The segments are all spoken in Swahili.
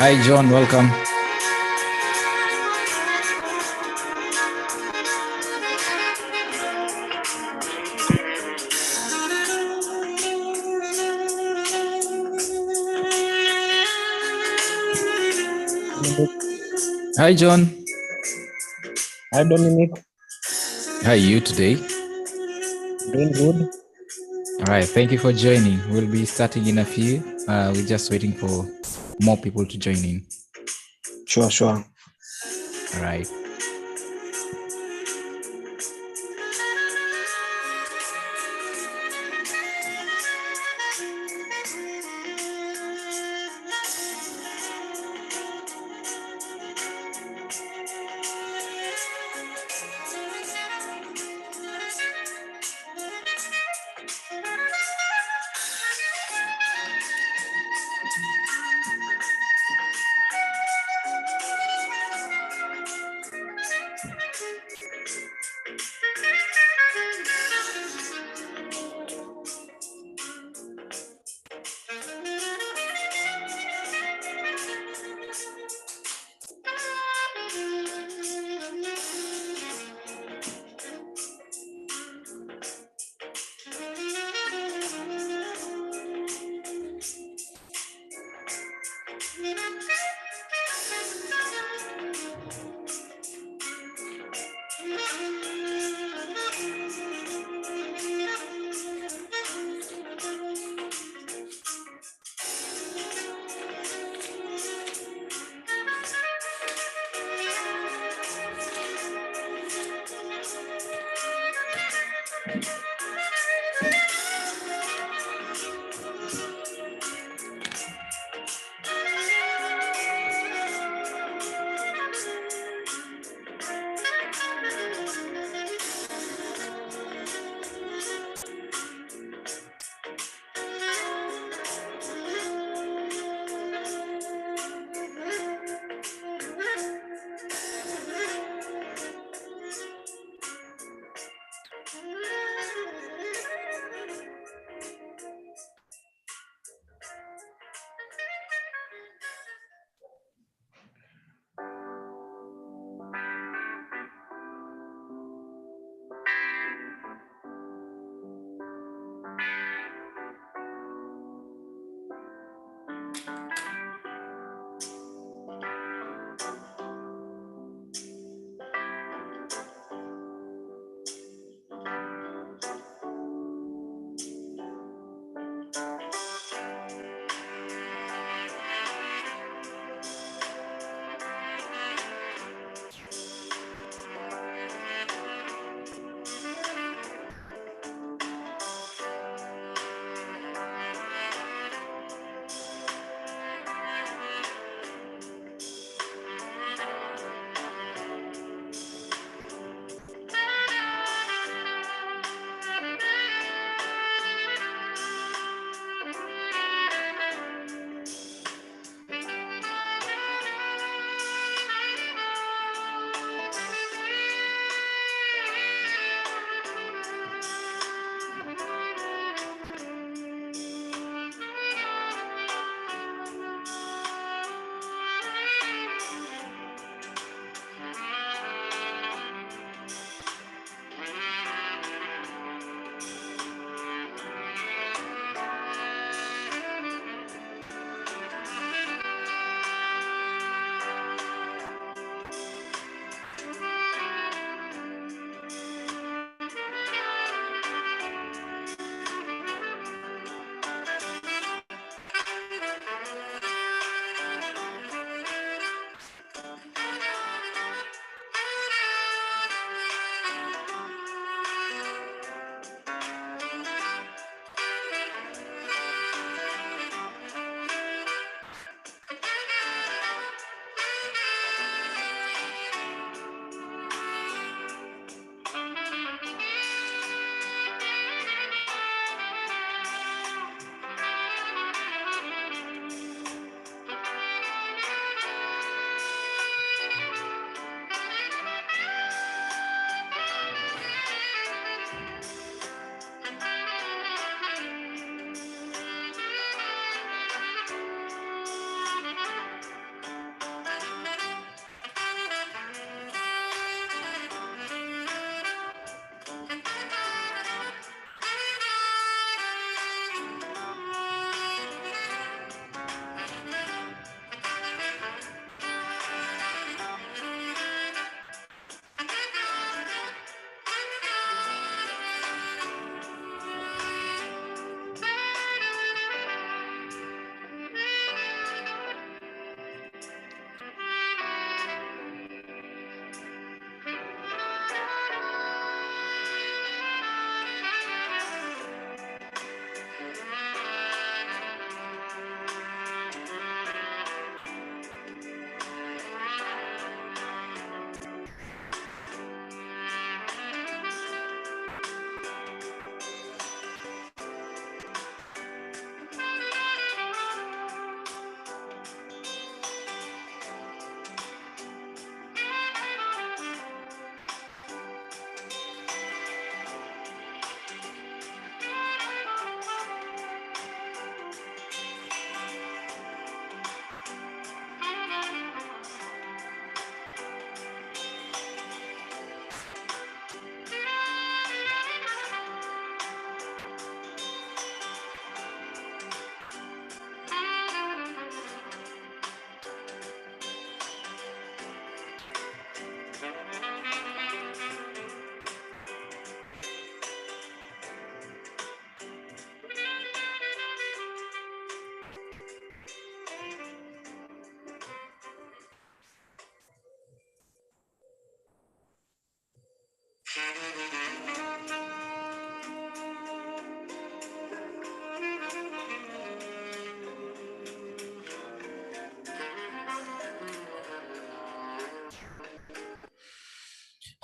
Hi, John. Welcome. Hi, John. Hi, Dominic. How are you today? Doing good. All right. Thank you for joining. We'll be starting in a few. We're just waiting for more people to join in. Sure. All right.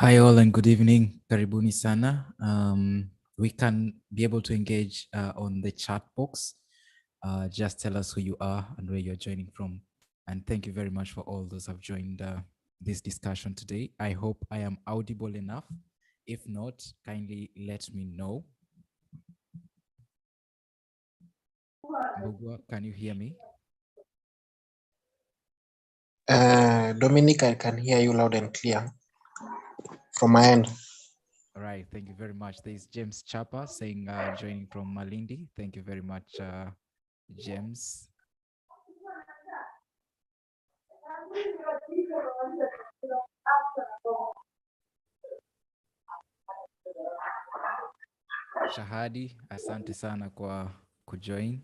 Hi all and good evening. Karibuni sana. We can be able to engage on the chat box. Just tell us who you are and where you're joining from. And thank you very much for all those who have joined this discussion today. I hope I am audible enough. If not, kindly let me know. Mbugua, can you hear me? Dominic, I can hear you loud and clear from my end. All right, thank you very much. There's James Chapa saying joining from Malindi. Thank you very much, James. Shahadi, asante sana kwa kujoin.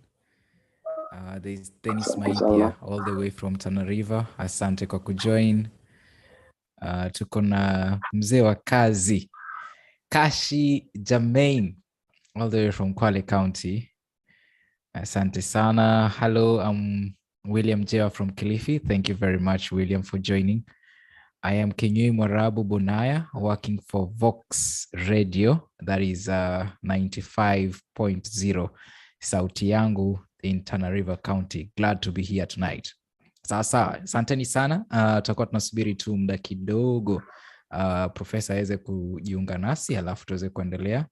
There's Dennis Maipia all the way from Tana River. Asante kwa kujoin. Tuko na mzee wa kazi Kashi Jamain all the way from Kwale County. Asante sana. Hello, I'm William Jewa from Kilifi. Thank you very much, William, for joining. I am Kinyui Mwarabu Bunaya, working for Vox Radio, that is 95.0 Sauti Yangu in Tana River County. Glad to be here tonight. Sasa, asanteni sana. Tutakuwa tunasubiri tu muda kidogo profesa aweze kujiunga nasi alafu tuweze kuendelea.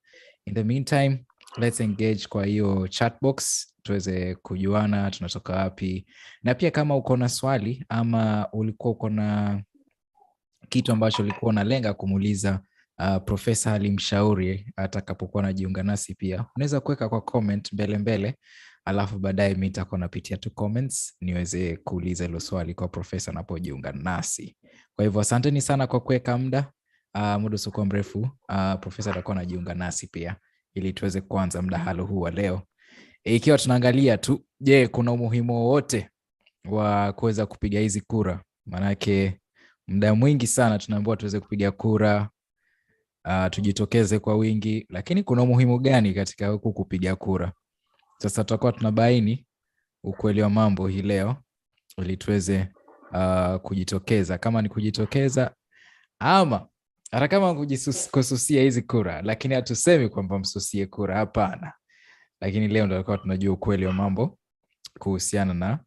In the meantime, let's engage kwa hiyo chat box tuweze kujuana tunatoka wapi, na pia kama uko na swali ama ulikuwa uko na kitu ambacho ulikuwa unalenga kumuuliza profesa alimshauri atakapokuwa anajiunga nasi, pia unaweza kuweka kwa comment mbele, alafu baadaye mimi nitakuwa napitia tu comments niweze kuuliza hilo swali kwa profesa anapojiunga nasi. Kwa hivyo asanteni sana kwa kuweka muda usiokuwa mrefu. Profesa atakuwa anajiunga nasi pia ili tuweze kuanza mdahalo huu wa leo, ikiwa tunaangalia tu, je, kuna umuhimu wowote wa kuweza kupiga hizi kura? Manake muda mwingi sana tunaambiwa tuweze kupiga kura, tujitokeze kwa wingi, lakini kuna umuhimu gani katika huku kupiga kura? Sasa tutakuwa tunabaini ukweli wa mambo hii leo ili tuweze kujitokeza, kama ni kujitokeza ama hata kama kususia hizi kura, lakini hatusemi kwamba msusie kura, hapana. Lakini leo ndio tutakuwa tunajua ukweli wa mambo kuhusiana na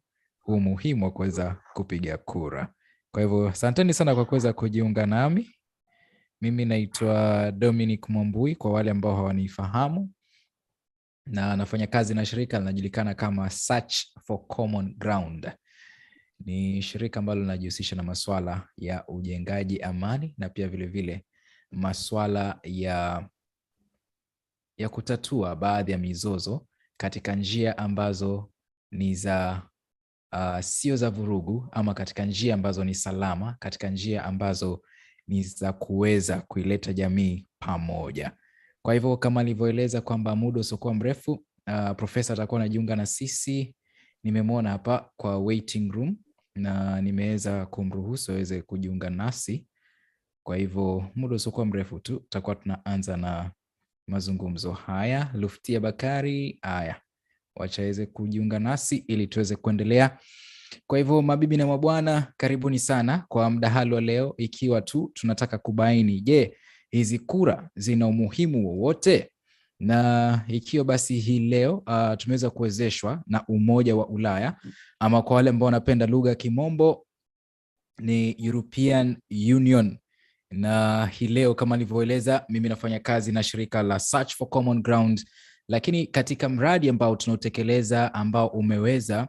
umuhimu wa kuweza kupiga kura. Kwa hivyo asanteni sana kwa kuweza kujiunga nami. Mimi naitwa Dominic Mwambui kwa wale ambao hawanifahamu, na nafanya kazi na shirika linajulikana kama Search for Common Ground. Ni shirika ambalo linajihusisha na masuala ya ujengaji amani na pia vile vile masuala ya kutatua baadhi ya mizozo katika njia ambazo ni za sio za vurugu, ama katika njia ambazo ni salama, katika njia ambazo ni za kuweza kuileta jamii pamoja. Kwa hivyo kama nilivyoeleza kwamba muda usiokuwa mrefu profesa atakuwa anajiunga na sisi. Nimemwona hapa kwa waiting room na nimeweza kumruhusu aweze kujiunga nasi. Kwa hivyo muda usiokuwa mrefu tu tutakuwa tunaanza na mazungumzo haya. Luftia Bakari, haya, wacha aweze kujiunga nasi ili tuweze kuendelea. Kwa hivyo mabibi na mabwana, karibuni sana kwa mdahalo leo, ikiwa tu tunataka kubaini, je, hizi kura zina umuhimu wowote? Na ikiwa basi hii leo tumeweza kuwezeshwa na Umoja wa Ulaya, ama kwa wale ambao wanapenda lugha ya Kimombo ni European Union. Na hii leo kama nilivyoeleza, mimi nafanya kazi na shirika la Search for Common Ground, lakini katika mradi ambao tunautekeleza ambao umeweza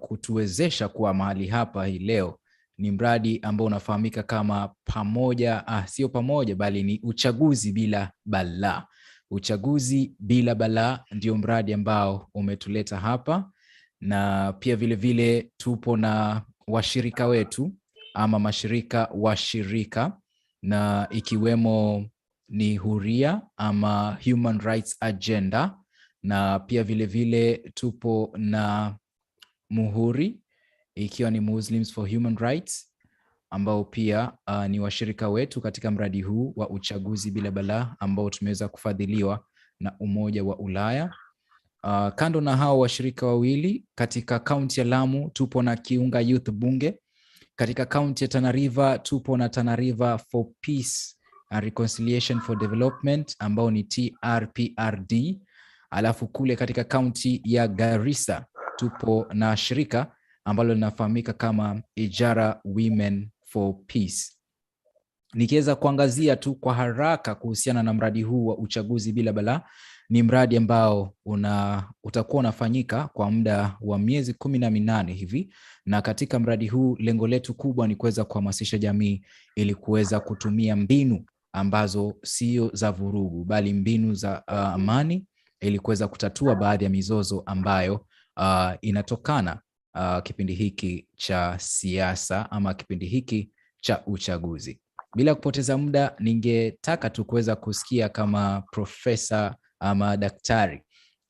kutuwezesha kuwa mahali hapa hii leo ni mradi ambao unafahamika kama pamoja, sio pamoja bali ni uchaguzi bila balaa. Uchaguzi bila balaa ndio mradi ambao umetuleta hapa, na pia vile vile tupo na washirika wetu ama mashirika washirika, na ikiwemo ni Huria ama Human Rights Agenda, na pia vile vile tupo na Muhuri ikiwa ni Muslims for Human Rights, ambao pia ni washirika wetu katika mradi huu wa uchaguzi bila balaa ambao tumeweza kufadhiliwa na Umoja wa Ulaya. Kando na hao washirika wawili, katika kaunti ya Lamu tupo na Kiunga Youth Bunge, Katika kaunti ya Tana River tupo na Tana River for Peace and Reconciliation for Development ambao ni TRPRD. Alafu kule katika kaunti ya Garissa tupo na shirika ambalo linafahamika kama Ijara Women for Peace. Nikiweza kuangazia tu kwa haraka kuhusiana na mradi huu wa uchaguzi bila balaa, ni mradi ambao utakuwa unafanyika kwa muda wa miezi 18 hivi, na katika mradi huu lengo letu kubwa ni kuweza kuhamasisha jamii ili kuweza kutumia mbinu ambazo sio za vurugu bali mbinu za amani ili kuweza kutatua baadhi ya mizozo ambayo inatokana kipindi hiki cha siasa ama kipindi hiki cha uchaguzi. Bila kupoteza muda, ningetaka tu kuweza kusikia kama Profesa ama Daktari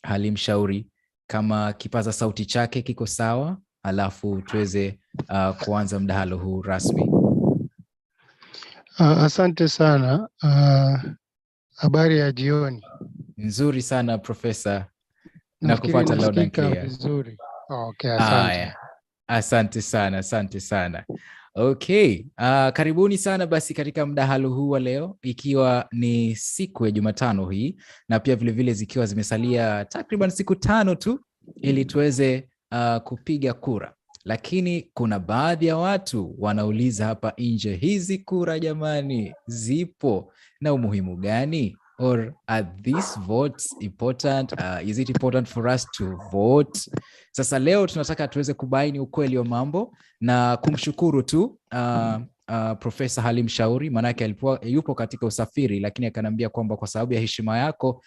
Halim Shauri kama kipaza sauti chake kiko sawa, alafu tuweze kuanza mdahalo huu rasmi. Asante sana. Habari ya jioni. Nzuri sana Profesa, na kupata loud and clear. Vizuri. Okay, asante. Asante sana. Okay, karibuni sana basi katika mdahalo huu wa leo, ikiwa ni siku ya Jumatano hii, na pia vile zikiwa zimesalia takriban siku 5 tu ili tuweze kupiga kura. Lakini kuna baadhi ya watu wanauliza hapa nje, hizi kura jamani zipo na umuhimu gani? Or are these votes important? Is it important for us to vote? Sasa leo tunataka tuweze kubaini ukweli wa mambo na kumshukuru tu Profesa Halim Shauri, manake yupo katika usafiri, lakini akanambia kwamba kwa sababu ya heshima yako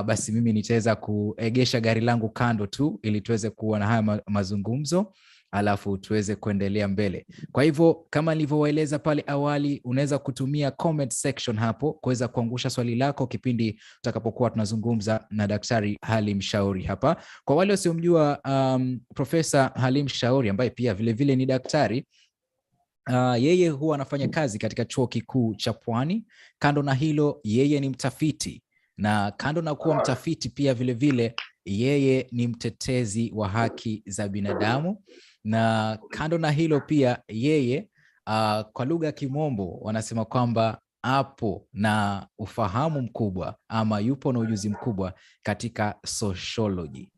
basi mimi nitaweza kuegesha gari langu kando tu ili tuweze kuwa na haya mazungumzo, alafu tuweze kuendelea mbele. Kwa hivyo kama nilivyowaeleza pale awali, unaweza kutumia comment section hapo kuweza kuangusha swali lako kipindi tutakapokuwa tunazungumza na Daktari Halim Shauri hapa. Kwa wale wasiomjua Profesa Halim Shauri ambaye pia vile ni daktari, yeye huwa anafanya kazi katika Chuo Kikuu cha Pwani. Kando na hilo, yeye ni mtafiti, na kando na kuwa mtafiti pia vile yeye ni mtetezi wa haki za binadamu, na kando na hilo pia yeye kwa lugha ya Kimombo wanasema kwamba apo na ufahamu mkubwa ama yupo na ujuzi mkubwa katika sociology,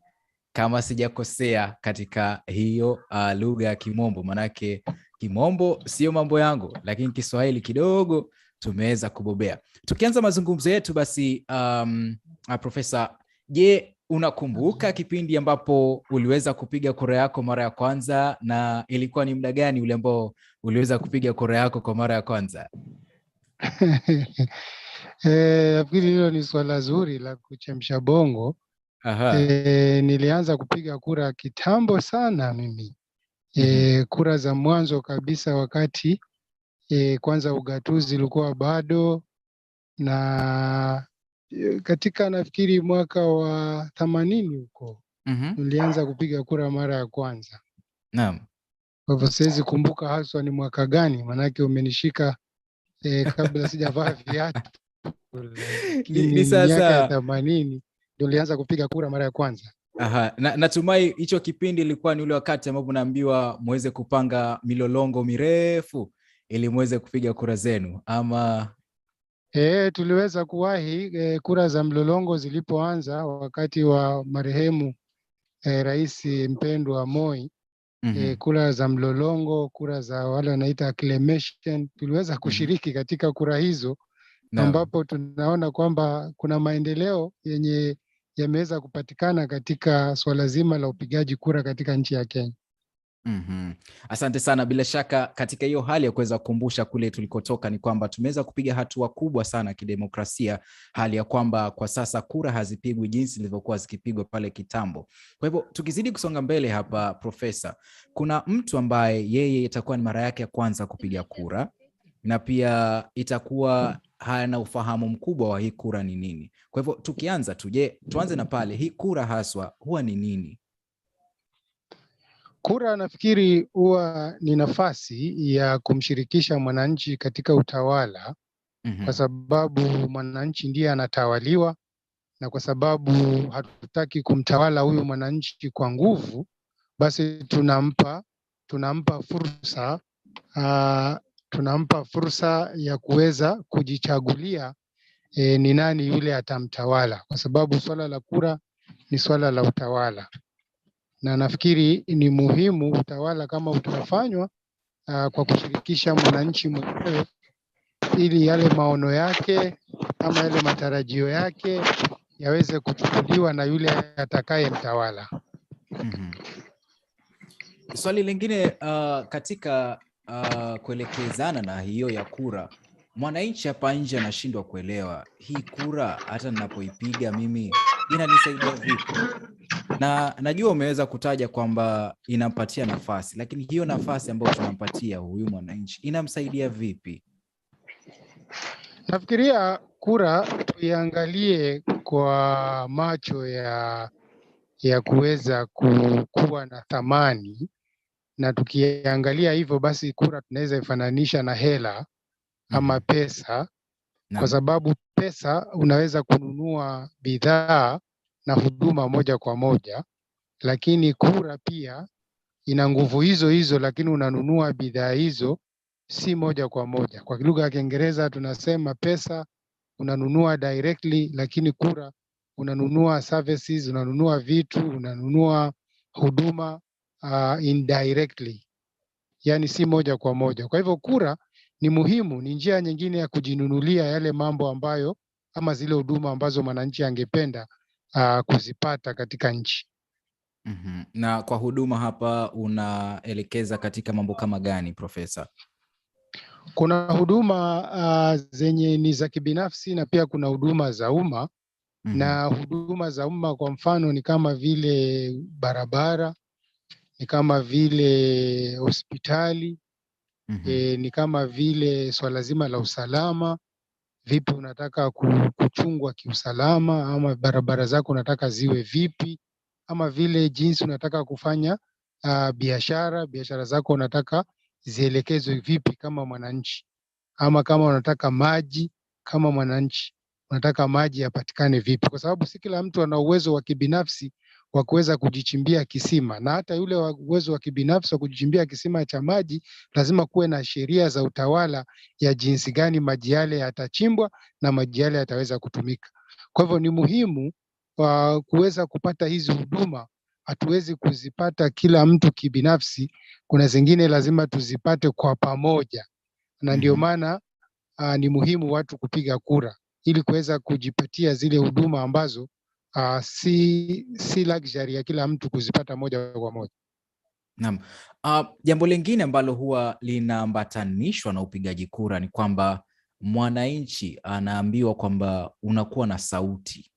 kama sijakosea katika hiyo lugha ya Kimombo. Manake Kimombo sio mambo yangu, lakini Kiswahili kidogo tumeweza kubobea. Tukianza mazungumzo yetu basi, Profesa, je, unakumbuka kipindi ambapo uliweza kupiga kura yako mara ya kwanza, na ilikuwa ni muda gani ule ambao uliweza kupiga kura yako kwa mara ya kwanza? Nafikiri hilo ni swala zuri la kuchemsha bongo. Nilianza kupiga kura kitambo sana mimi. Kura za mwanzo kabisa wakati kwanza ugatuzi ulikuwa bado, na katika nafikiri mwaka wa 80 huko nilianza kupiga kura mara ya kwanza. Naam. Kwa hivyo siwezi kumbuka haswa ni mwaka gani, manake umenishika kabla sijavaa viatu. Ni sasa miaka ya 80 ndio nilianza kupiga kura mara ya kwanza. Natumai hicho kipindi ilikuwa ni ule wakati ambapo naambiwa muweze kupanga milolongo mirefu ili muweze kupiga kura zenu, ama tuliweza kuwahi kura za mlolongo zilipoanza wakati wa marehemu Rais mpendwa Moi. Kura za mlolongo, kura za wale wanaita acclamation, tuliweza kushiriki katika kura hizo. Ambapo tunaona kwamba kuna maendeleo yenye yameweza kupatikana katika swala zima la upigaji kura katika nchi ya Kenya. Asante sana. Bila shaka katika hiyo hali ya kuweza kukumbusha kule tulikotoka, ni kwamba tumeweza kupiga hatua kubwa sana kidemokrasia, hali ya kwamba kwa sasa kura hazipigwi jinsi zilivyokuwa zikipigwa pale kitambo. Kwa hivyo tukizidi kusonga mbele hapa, Profesa, kuna mtu ambaye yeye itakuwa ni mara yake ya kwanza kupiga kura, na pia itakuwa hana ufahamu mkubwa wa hii kura ni nini. Kwa hivyo tukianza tuanze na pale, hii kura haswa huwa ni nini? Kura nafikiri huwa ni nafasi ya kumshirikisha mwananchi katika utawala, kwa sababu mwananchi ndiye anatawaliwa, na kwa sababu hatutaki kumtawala huyu mwananchi kwa nguvu, basi tunampa fursa tunampa fursa ya kuweza kujichagulia ni nani yule atamtawala, kwa sababu swala la kura ni swala la utawala, na nafikiri ni muhimu utawala kama utafanywa kwa kushirikisha mwananchi mwenyewe, ili yale maono yake ama yale matarajio yake yaweze kuchukuliwa na yule atakaye mtawala. Swali lingine katika kuelekezana na hiyo ya kura, mwananchi hapa nje anashindwa kuelewa hii kura, hata ninapoipiga mimi inanisaidia vipi? Na najua umeweza kutaja kwamba inampatia nafasi, lakini hiyo nafasi ambayo tunampatia huyu mwananchi inamsaidia vipi? Nafikiria kura tuiangalie kwa macho ya kuweza kuwa na thamani, na tukiangalia hivyo basi kura tunaweza ifananisha na hela ama pesa, kwa sababu pesa unaweza kununua bidhaa na huduma moja kwa moja, lakini kura pia ina nguvu hizo hizo, lakini unanunua bidhaa hizo si moja kwa moja. Kwa lugha ya Kiingereza tunasema pesa unanunua directly, lakini kura unanunua services, unanunua vitu, unanunua huduma indirectly, yani si moja kwa moja. Kwa hivyo kura ni muhimu, ni njia nyingine ya kujinunulia yale mambo ambayo ama zile huduma ambazo mwananchi angependa kuzipata katika nchi. Na kwa huduma hapa unaelekeza katika mambo kama gani, Profesa? Kuna huduma zenye ni za kibinafsi na pia kuna huduma za umma. Na huduma za umma kwa mfano ni kama vile barabara, ni kama vile hospitali, ni kama vile swala zima la usalama. Vipi unataka kuchungwa kiusalama, ama barabara zako unataka ziwe vipi, ama vile jinsi unataka kufanya biashara zako unataka zielekezwe vipi kama mwananchi, ama kama unataka maji kama mwananchi unataka maji yapatikane vipi, kwa sababu si kila mtu ana uwezo wa kibinafsi wa kuweza kujichimbia kisima, na hata yule uwezo wa kibinafsi wa kujichimbia kisima cha maji lazima kuwe na sheria za utawala ya jinsi gani maji yale yatachimbwa na maji yale yataweza kutumika. Kwa hivyo ni muhimu kuweza kupata hizi huduma. Hatuwezi kuzipata kila mtu kibinafsi, kuna zingine lazima tuzipate kwa pamoja, na ndio maana ni muhimu watu kupiga kura ili kuweza kujipatia zile huduma ambazo si luxury ya kila mtu kuzipata moja kwa moja. Naam. Jambo lingine ambalo huwa linaambatanishwa na upigaji kura ni kwamba mwananchi anaambiwa kwamba unakuwa na sauti.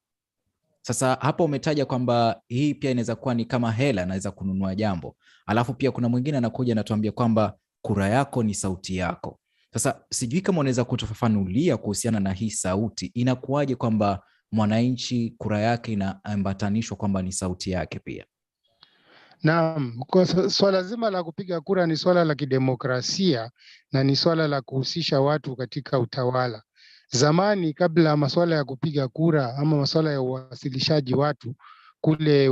Sasa hapa umetaja kwamba hii pia inaweza kuwa ni kama hela, anaweza kununua jambo. Alafu pia kuna mwingine anakuja anatuambia kwamba kura yako ni sauti yako. Sasa sijui kama unaweza kutufafanulia kuhusiana na hii sauti. Inakuwaje kwamba mwananchi kura yake inaambatanishwa kwamba ni sauti yake pia? Naam, kwa swala zima la kupiga kura ni swala la kidemokrasia na ni swala la kuhusisha watu katika utawala. Zamani kabla masuala ya kupiga kura ama masuala ya uwasilishaji watu kule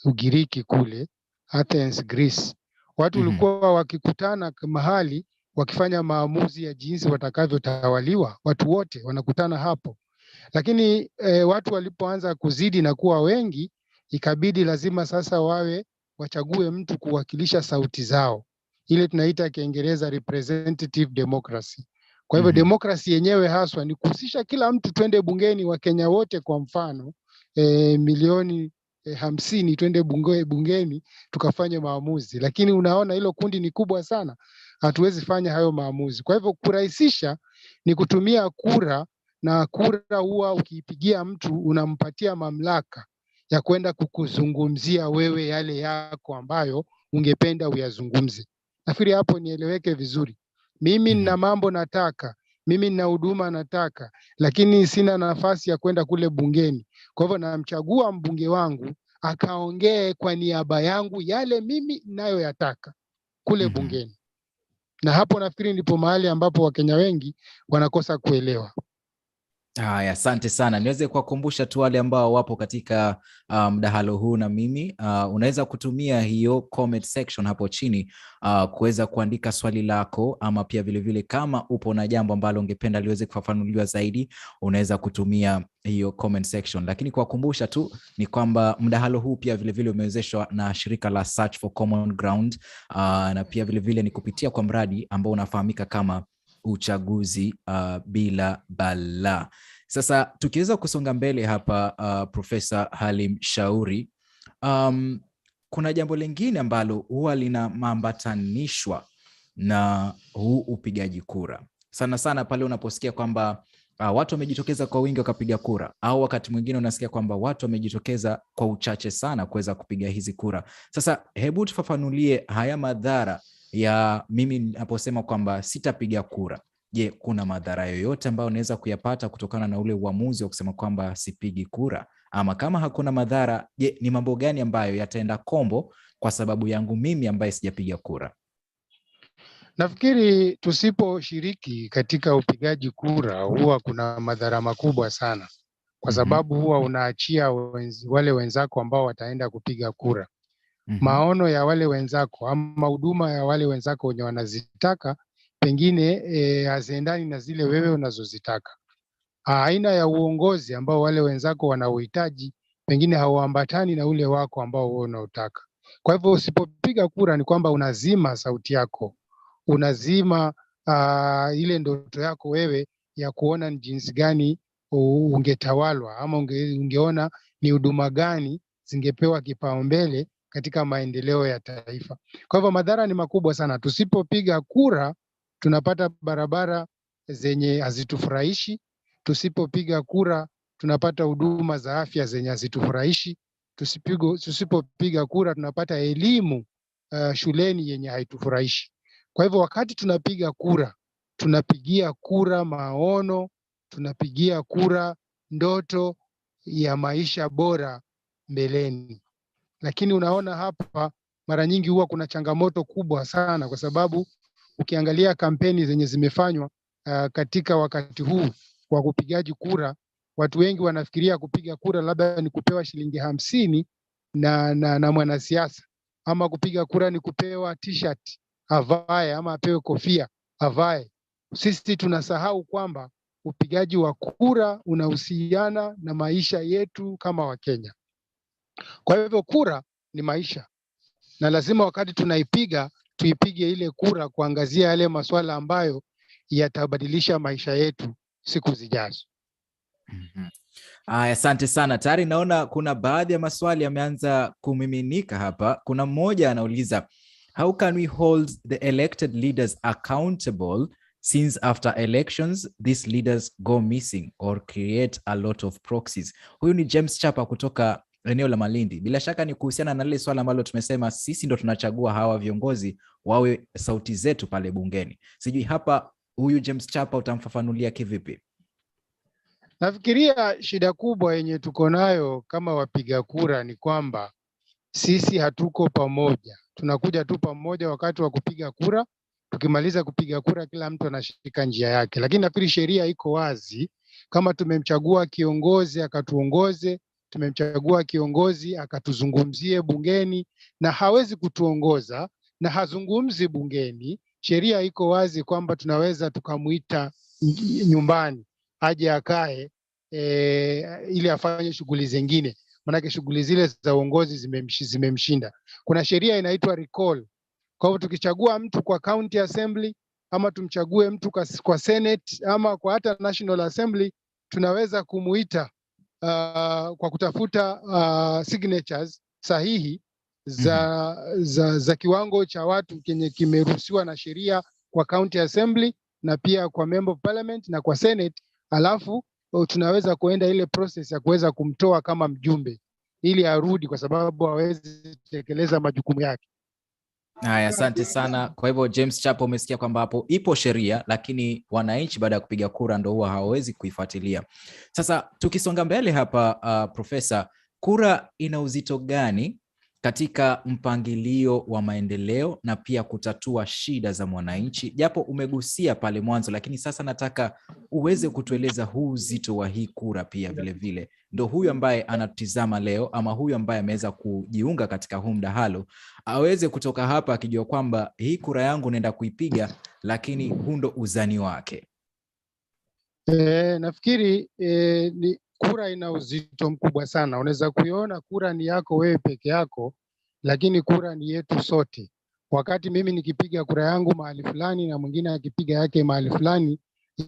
Ugiriki kule Athens, Greece, watu walikuwa wakikutana mahali wakifanya maamuzi ya jinsi watakavyotawaliwa, watu wote wanakutana hapo. Lakini watu walipoanza kuzidi na kuwa wengi, ikabidi lazima sasa wachague mtu kuwakilisha sauti zao. Ile tunaita Kiingereza representative democracy. Kwa hivyo demokrasi yenyewe haswa ni kuhusisha kila mtu, twende bungeni, wa Kenya wote kwa mfano milioni 50 twende bungeni tukafanye maamuzi. Lakini unaona hilo kundi ni kubwa sana, hatuwezi fanya hayo maamuzi. Kwa hivyo kurahisisha ni kutumia kura, na kura huwa ukiipigia mtu unampatia mamlaka ya kwenda kukuzungumzia wewe yale yako ambayo ungependa uyazungumze. Nafikiri hapo nieleweke vizuri. Mimi nina mambo nataka, mimi nina huduma nataka, lakini sina nafasi ya kwenda kule bungeni. Kwa hivyo namchagua mbunge wangu akaongee kwa niaba yangu yale mimi ninayoyataka kule bungeni. Na hapo nafikiri ndipo mahali ambapo Wakenya wengi wanakosa kuelewa. Haya, asante sana. Niweze kuwakumbusha tu wale ambao wapo katika mdahalo huu na mimi, unaweza kutumia hiyo comment section hapo chini kuweza kuandika swali lako, ama pia vile vile kama upo na jambo ambalo ungependa liweze kufafanuliwa zaidi, unaweza kutumia hiyo comment section. Lakini kuwakumbusha tu ni kwamba mdahalo huu pia vile vile umewezeshwa na shirika la Search for Common Ground, na pia vile vile ni kupitia kwa mradi ambao unafahamika kama uchaguzi bila balaa. Sasa tukiweza kusonga mbele hapa, Profesa Halim Shauri, kuna jambo lingine ambalo huwa linamambatanishwa na huu upigaji kura. Sana sana pale unaposikia kwamba watu wamejitokeza kwa wingi wakapiga kura, au wakati mwingine unasikia kwamba watu wamejitokeza kwa uchache sana kuweza kupiga hizi kura. Sasa hebu tufafanulie haya madhara ya mimi naposema kwamba sitapiga kura. Je, kuna madhara yoyote ambayo unaweza kuyapata kutokana na ule uamuzi wa kusema kwamba sipigi kura? Ama kama hakuna madhara, je, ni mambo gani ambayo yataenda kombo kwa sababu yangu mimi ambaye sijapiga kura? Nafikiri tusiposhiriki katika upigaji kura huwa kuna madhara makubwa sana, kwa sababu huwa unaachia wale wenzako ambao wataenda kupiga kura. Maono ya wale wenzako ama huduma ya wale wenzako wenye wanazitaka pengine haziendani na zile wewe unazozitaka. Aina ya uongozi ambao wale wenzako wanauhitaji pengine hauambatani na ule wako ambao wewe unautaka. Kwa hivyo usipopiga kura ni kwamba unazima sauti yako, unazima ile ndoto yako wewe ya kuona ni jinsi gani ungetawalwa, ama ungeona ni huduma gani zingepewa kipaumbele katika maendeleo ya taifa. Kwa hivyo madhara ni makubwa sana. Tusipopiga kura tunapata barabara zenye hazitufurahishi. Tusipopiga kura tunapata huduma za afya zenye hazitufurahishi. Tusipopiga kura tunapata elimu shuleni yenye haitufurahishi. Kwa hivyo wakati tunapiga kura, tunapigia kura maono, tunapigia kura ndoto ya maisha bora mbeleni. Lakini unaona hapa mara nyingi huwa kuna changamoto kubwa sana, kwa sababu ukiangalia kampeni zenye zimefanywa katika wakati huu wa kupigaji kura, watu wengi wanafikiria kupiga kura labda ni kupewa shilingi 50 na mwanasiasa, ama kupiga kura ni kupewa t-shirt avae ama apewe kofia avae. Sisi tunasahau kwamba upigaji wa kura unahusiana na maisha yetu kama Wakenya. Kwa hivyo kura ni maisha, na lazima wakati tunaipiga tuipige ile kura kuangazia yale masuala ambayo yatabadilisha maisha yetu siku zijazo. Asante sana. Tayari naona kuna baadhi ya maswali yameanza kumiminika hapa. Kuna mmoja anauliza, how can we hold the elected leaders accountable since after elections these leaders go missing or create a lot of proxies? Huyu ni James Chapa kutoka eneo la Malindi. Bila shaka ni kuhusiana na lile swala ambalo tumesema sisi ndo tunachagua hawa viongozi wawe sauti zetu pale bungeni. Sijui hapa huyu James Chapa utamfafanulia kivipi? Nafikiria shida kubwa yenye tuko nayo kama wapiga kura ni kwamba sisi hatuko pamoja. Tunakuja tu pamoja wakati wa kupiga kura, tukimaliza kupiga kura kila mtu anashika njia yake. Lakini nafikiri sheria iko wazi, kama tumemchagua kiongozi akatuongoze, tumemchagua kiongozi akatuzungumzie bungeni, na hawezi kutuongoza na hazungumzi bungeni, sheria iko wazi kwamba tunaweza tukamuita nyumbani aje akae ili afanye shughuli zingine, manake shughuli zile za uongozi zimemshinda. Kuna sheria inaitwa recall. Kwa hivyo tukichagua mtu kwa county assembly ama tumchague mtu kwa senate ama kwa hata national assembly, tunaweza kumuita kwa kutafuta signatures sahihi za kiwango cha watu kenye kimeruhusiwa na sheria kwa county assembly na pia kwa member of parliament na kwa senate, alafu tunaweza kuenda ile process ya kuweza kumtoa kama mjumbe ili arudi, kwa sababu hawezi kutekeleza majukumu yake. Haya, asante sana. Kwa hivyo James Chapo, umesikia kwamba hapo ipo sheria, lakini wananchi baada ya kupiga kura ndo huwa hawawezi kuifuatilia. Sasa tukisonga mbele hapa, Profesa, kura ina uzito gani katika mpangilio wa maendeleo na pia kutatua shida za mwananchi, japo umegusia pale mwanzo, lakini sasa nataka uweze kutueleza huu uzito wa hii kura pia vile vile. Ndo huyu ambaye anatizama leo ama huyu ambaye ameweza kujiunga katika huu mdahalo aweze kutoka hapa akijua kwamba hii kura yangu naenda kuipiga, lakini huu ndo uzani wake. Nafikiri ni kura ina uzito mkubwa sana. Unaweza kuiona kura ni yako wewe peke yako, lakini kura ni yetu sote. Wakati mimi nikipiga kura yangu mahali fulani na mwingine akipiga yake mahali fulani,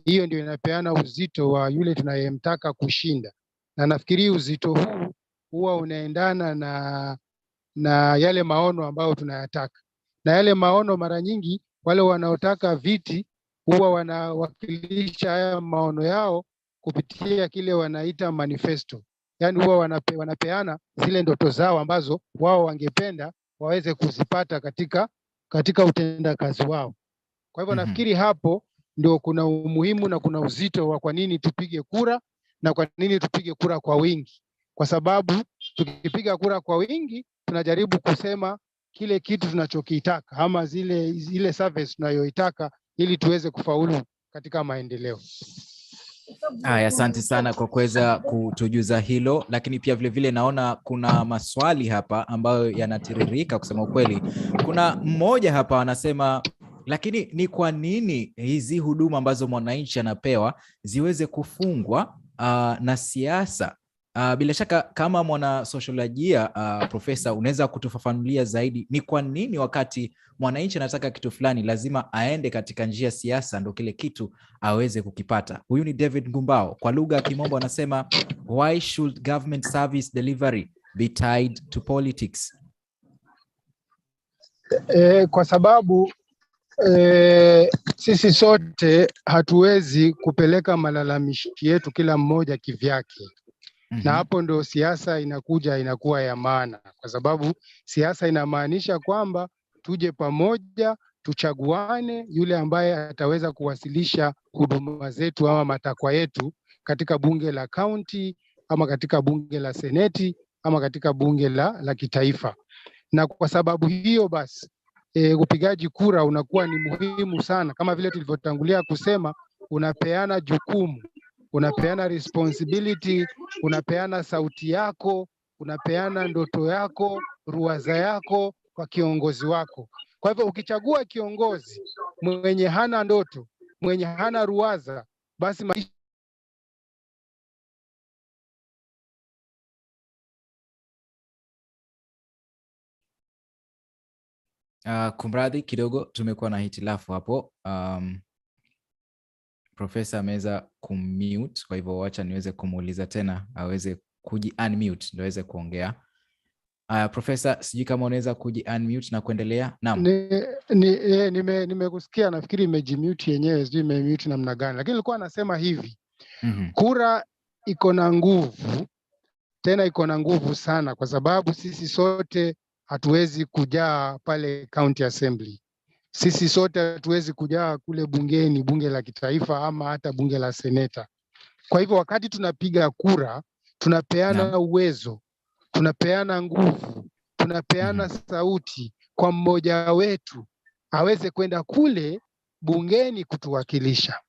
hiyo ndio inapeana uzito wa yule tunayemtaka kushinda. Na nafikiri uzito huu huwa unaendana na yale maono ambayo tunayataka. Na yale maono mara nyingi wale wanaotaka viti huwa wanawakilisha haya maono yao kupitia kile wanaita manifesto. Yaani huwa wanapeana zile ndoto zao ambazo wao wangependa waweze kuzipata katika utendakazi wao. Kwa hivyo nafikiri hapo ndio kuna umuhimu na kuna uzito wa kwa nini tupige kura na kwa nini tupige kura kwa wingi. Kwa sababu tukipiga kura kwa wingi tunajaribu kusema kile kitu tunachokitaka ama zile service tunayoitaka ili tuweze kufaulu katika maendeleo. Haya, asante sana kwa kuweza kutujuza hilo, lakini pia vile vile naona kuna maswali hapa ambayo yanatiririka kusema ukweli. Kuna mmoja hapa anasema, lakini ni kwa nini hizi huduma ambazo mwananchi anapewa ziweze kufungwa na siasa? Bila shaka kama mwana sosiolojia profesa, unaweza kutufafanulia zaidi ni kwa nini wakati mwananchi anataka kitu fulani lazima aende katika njia siasa ndo kile kitu aweze kukipata? Huyu ni David Ngumbao. Kwa lugha ya Kimombo anasema, why should government service delivery be tied to politics? Kwa sababu sisi sote hatuwezi kupeleka malalamishi yetu kila mmoja kivyake. Na hapo ndo siasa inakuwa ya maana, kwa sababu siasa inamaanisha kwamba tuje pamoja, tuchaguane yule ambaye ataweza kuwasilisha huduma zetu ama matakwa yetu katika bunge la kaunti ama katika bunge la seneti ama katika bunge la kitaifa. Na kwa sababu hiyo basi upigaji kura unakuwa ni muhimu sana. Kama vile tulivyotangulia kusema, unapeana jukumu, unapeana responsibility, unapeana sauti yako, unapeana ndoto yako, ruwaza yako kwa kiongozi wako. Kwa hivyo ukichagua kiongozi mwenye hana ndoto, mwenye hana ruwaza, basi kumradhi kidogo, tumekuwa na hitilafu hapo. Profesa ameweza kummute, kwa hivyo wacha niweze kumuuliza tena aweze kuji-unmute ndio aweze kuongea. Profesa, sijui kama unaweza kuji-unmute na kuendelea. Naam. Nimekusikia, nafikiri imejimute yenyewe, sijui imemute namna gani, lakini nilikuwa nasema hivi. Kura iko na nguvu, tena iko na nguvu sana, kwa sababu sisi sote hatuwezi kujaa pale county assembly. Sisi sote hatuwezi kujaa kule bungeni, bunge la kitaifa ama hata bunge la seneta. Kwa hivyo wakati tunapiga kura, tunapeana uwezo, tunapeana nguvu, tunapeana sauti kwa mmoja wetu aweze kwenda kule bungeni kutuwakilisha.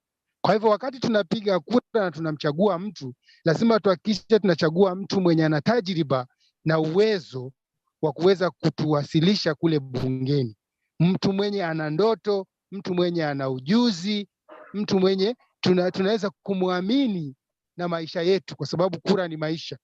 Kwa hivyo wakati tunapiga kura na tunamchagua mtu, lazima tuhakikishe tunachagua mtu mwenye ana tajriba na uwezo wa kuweza kutuwasilisha kule bungeni. Mtu mwenye ana ndoto, mtu mwenye ana ujuzi, mtu mwenye tunaweza kumwamini na maisha yetu, kwa sababu kura ni maisha.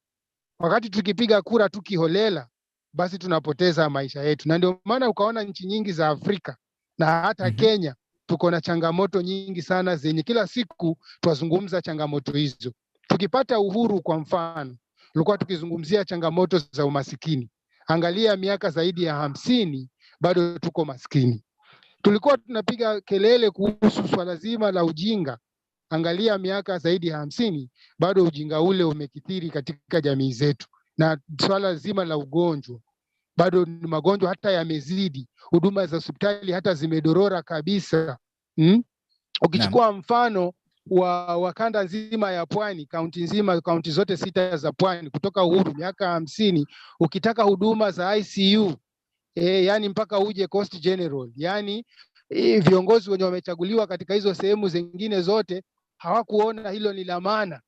Wakati tukipiga kura tukiholela, basi tunapoteza maisha yetu. Na ndio maana ukaona nchi nyingi za Afrika na hata Kenya tuko na changamoto nyingi sana zenye kila siku tuwazungumza changamoto hizo. Tukipata uhuru kwa mfano, tulikuwa tukizungumzia changamoto za umasikini. Angalia miaka zaidi ya 50 bado tuko maskini. Tulikuwa tunapiga kelele kuhusu swala zima la ujinga. Angalia miaka zaidi ya 50 bado ujinga ule umekithiri katika jamii zetu. Na swala zima la ugonjwa, bado magonjwa hata yamezidi, huduma za hospitali hata zimedorora kabisa. Ukichukua mfano wa kanda nzima ya Pwani, kaunti nzima, kaunti zote 6 za Pwani kutoka uhuru miaka 50, ukitaka huduma za ICU yani mpaka uje Coast General, yani viongozi wenye wamechaguliwa katika hizo sehemu zingine zote hawakuona hilo ni la maana.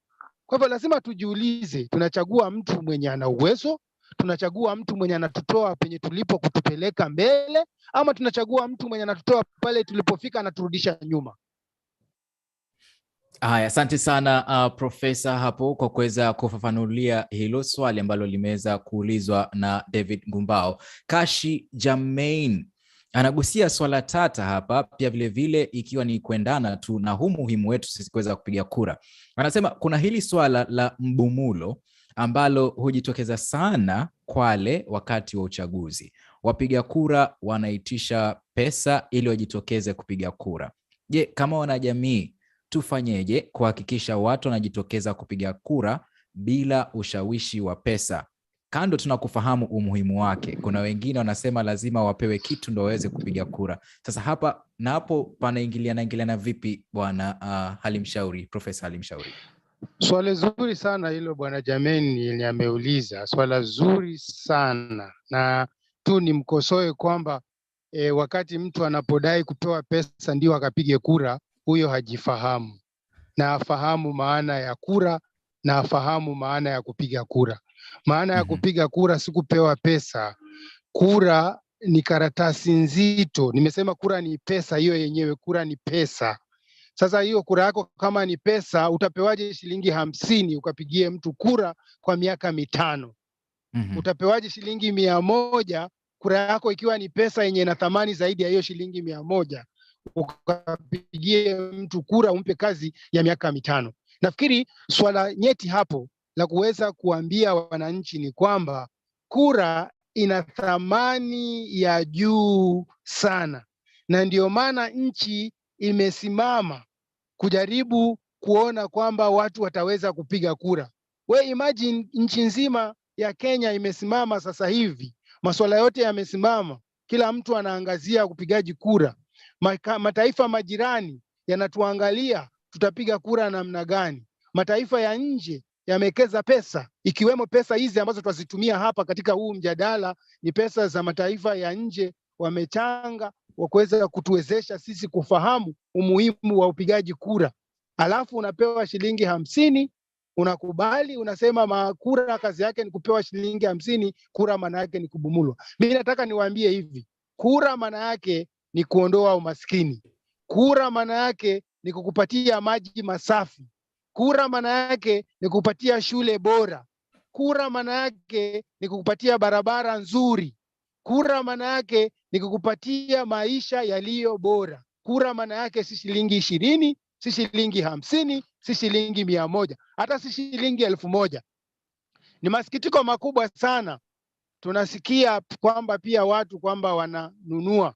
Kwa hivyo lazima tujiulize, tunachagua mtu mwenye ana uwezo, tunachagua mtu mwenye anatutoa penye tulipo kutupeleka mbele, ama tunachagua mtu mwenye anatutoa pale tulipofika na turudisha nyuma? Haya, asante sana Profesa hapo kwa kuweza kufafanulia hilo swali ambalo limeweza kuulizwa na David Ngumbao. Kashi Jamain anagusia swala tata hapa pia vile vile, ikiwa ni kuendana tu na umuhimu wetu sisi kuweza kupiga kura. Anasema kuna hili swala la mbumulo ambalo hujitokeza sana Kwale wakati wa uchaguzi. Wapiga kura wanaitisha pesa ili wajitokeze kupiga kura. Je, kama wanajamii tufanyeje kuhakikisha watu wanajitokeza kupiga kura bila ushawishi wa pesa? Kando tunakufahamu umuhimu wake, kuna wengine wanasema lazima wapewe kitu ndio waweze kupiga kura. Sasa hapa na hapo panaingiliana vipi bwana Halimshauri, Profesa Halimshauri? Swali zuri sana hilo bwana Jameni ameuliza, swala zuri sana, na tu nimkosoe kwamba wakati mtu anapodai kupewa pesa ndio akapige kura, huyo hajifahamu, na afahamu maana ya kura, na afahamu maana ya kupiga kura. Maana ya kupiga kura si kupewa pesa. Kura ni karatasi nzito. Nimesema kura ni pesa, hiyo yenyewe kura ni pesa. Sasa hiyo kura yako kama ni pesa, utapewaje shilingi 50 ukapigie mtu kura kwa miaka 5? Utapewaje shilingi 100 kura yako ikiwa ni pesa yenye na thamani zaidi ya hiyo shilingi 100 ukapigie mtu kura umpe kazi ya miaka 5? Nafikiri swala nyeti hapo la kuweza kuambia wananchi ni kwamba kura ina thamani ya juu sana, na ndio maana nchi imesimama kujaribu kuona kwamba watu wataweza kupiga kura. We imagine nchi nzima ya Kenya imesimama sasa hivi, masuala yote yamesimama, kila mtu anaangazia kupigaji kura. Mataifa majirani yanatuangalia tutapiga kura namna gani. Mataifa ya nje yamekeza pesa, ikiwemo pesa hizi ambazo twazitumia hapa katika huu mjadala, ni pesa za mataifa ya nje wamechanga wa kuweza kutuwezesha sisi kufahamu umuhimu wa upigaji kura. Alafu unapewa shilingi 50, unakubali, unasema kura kazi yake ni kupewa shilingi 50, kura maana yake ni kubumulwa. Mimi nataka niwaambie hivi, kura maana yake ni kuondoa umaskini. Kura maana yake ni kukupatia maji masafi. Kura maana yake ni kukupatia shule bora. Kura maana yake ni kukupatia barabara nzuri. Kura maana yake ni kukupatia maisha yaliyo bora. Kura maana yake si shilingi 20, si shilingi 50, si shilingi 100, hata si shilingi 1000. Ni masikitiko makubwa sana tunasikia kwamba pia watu kwamba wananunua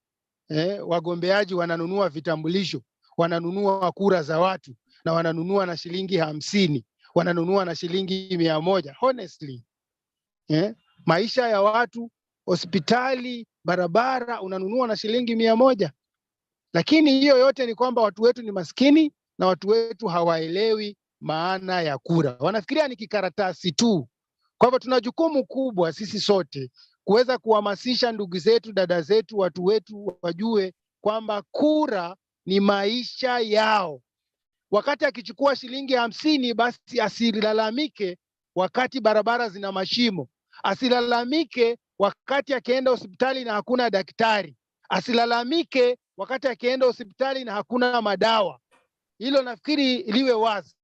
wagombeaji wananunua vitambulisho, wananunua kura za watu, na wananunua na shilingi 50, wananunua na shilingi 100. Honestly, maisha ya watu, hospitali, barabara unanunua na shilingi 100. Lakini hiyo yote ni kwamba watu wetu ni maskini na watu wetu hawaelewi maana ya kura. Wanafikiria ni kikaratasi tu. Kwa hivyo tuna jukumu kubwa sisi sote kuweza kuhamasisha ndugu zetu, dada zetu, watu wetu wajue kwamba kura ni maisha yao. Wakati akichukua shilingi 50, basi asilalamike wakati barabara zina mashimo. Asilalamike wakati akienda hospitali na hakuna daktari. Asilalamike wakati akienda hospitali na hakuna madawa. Hilo nafikiri liwe wazi.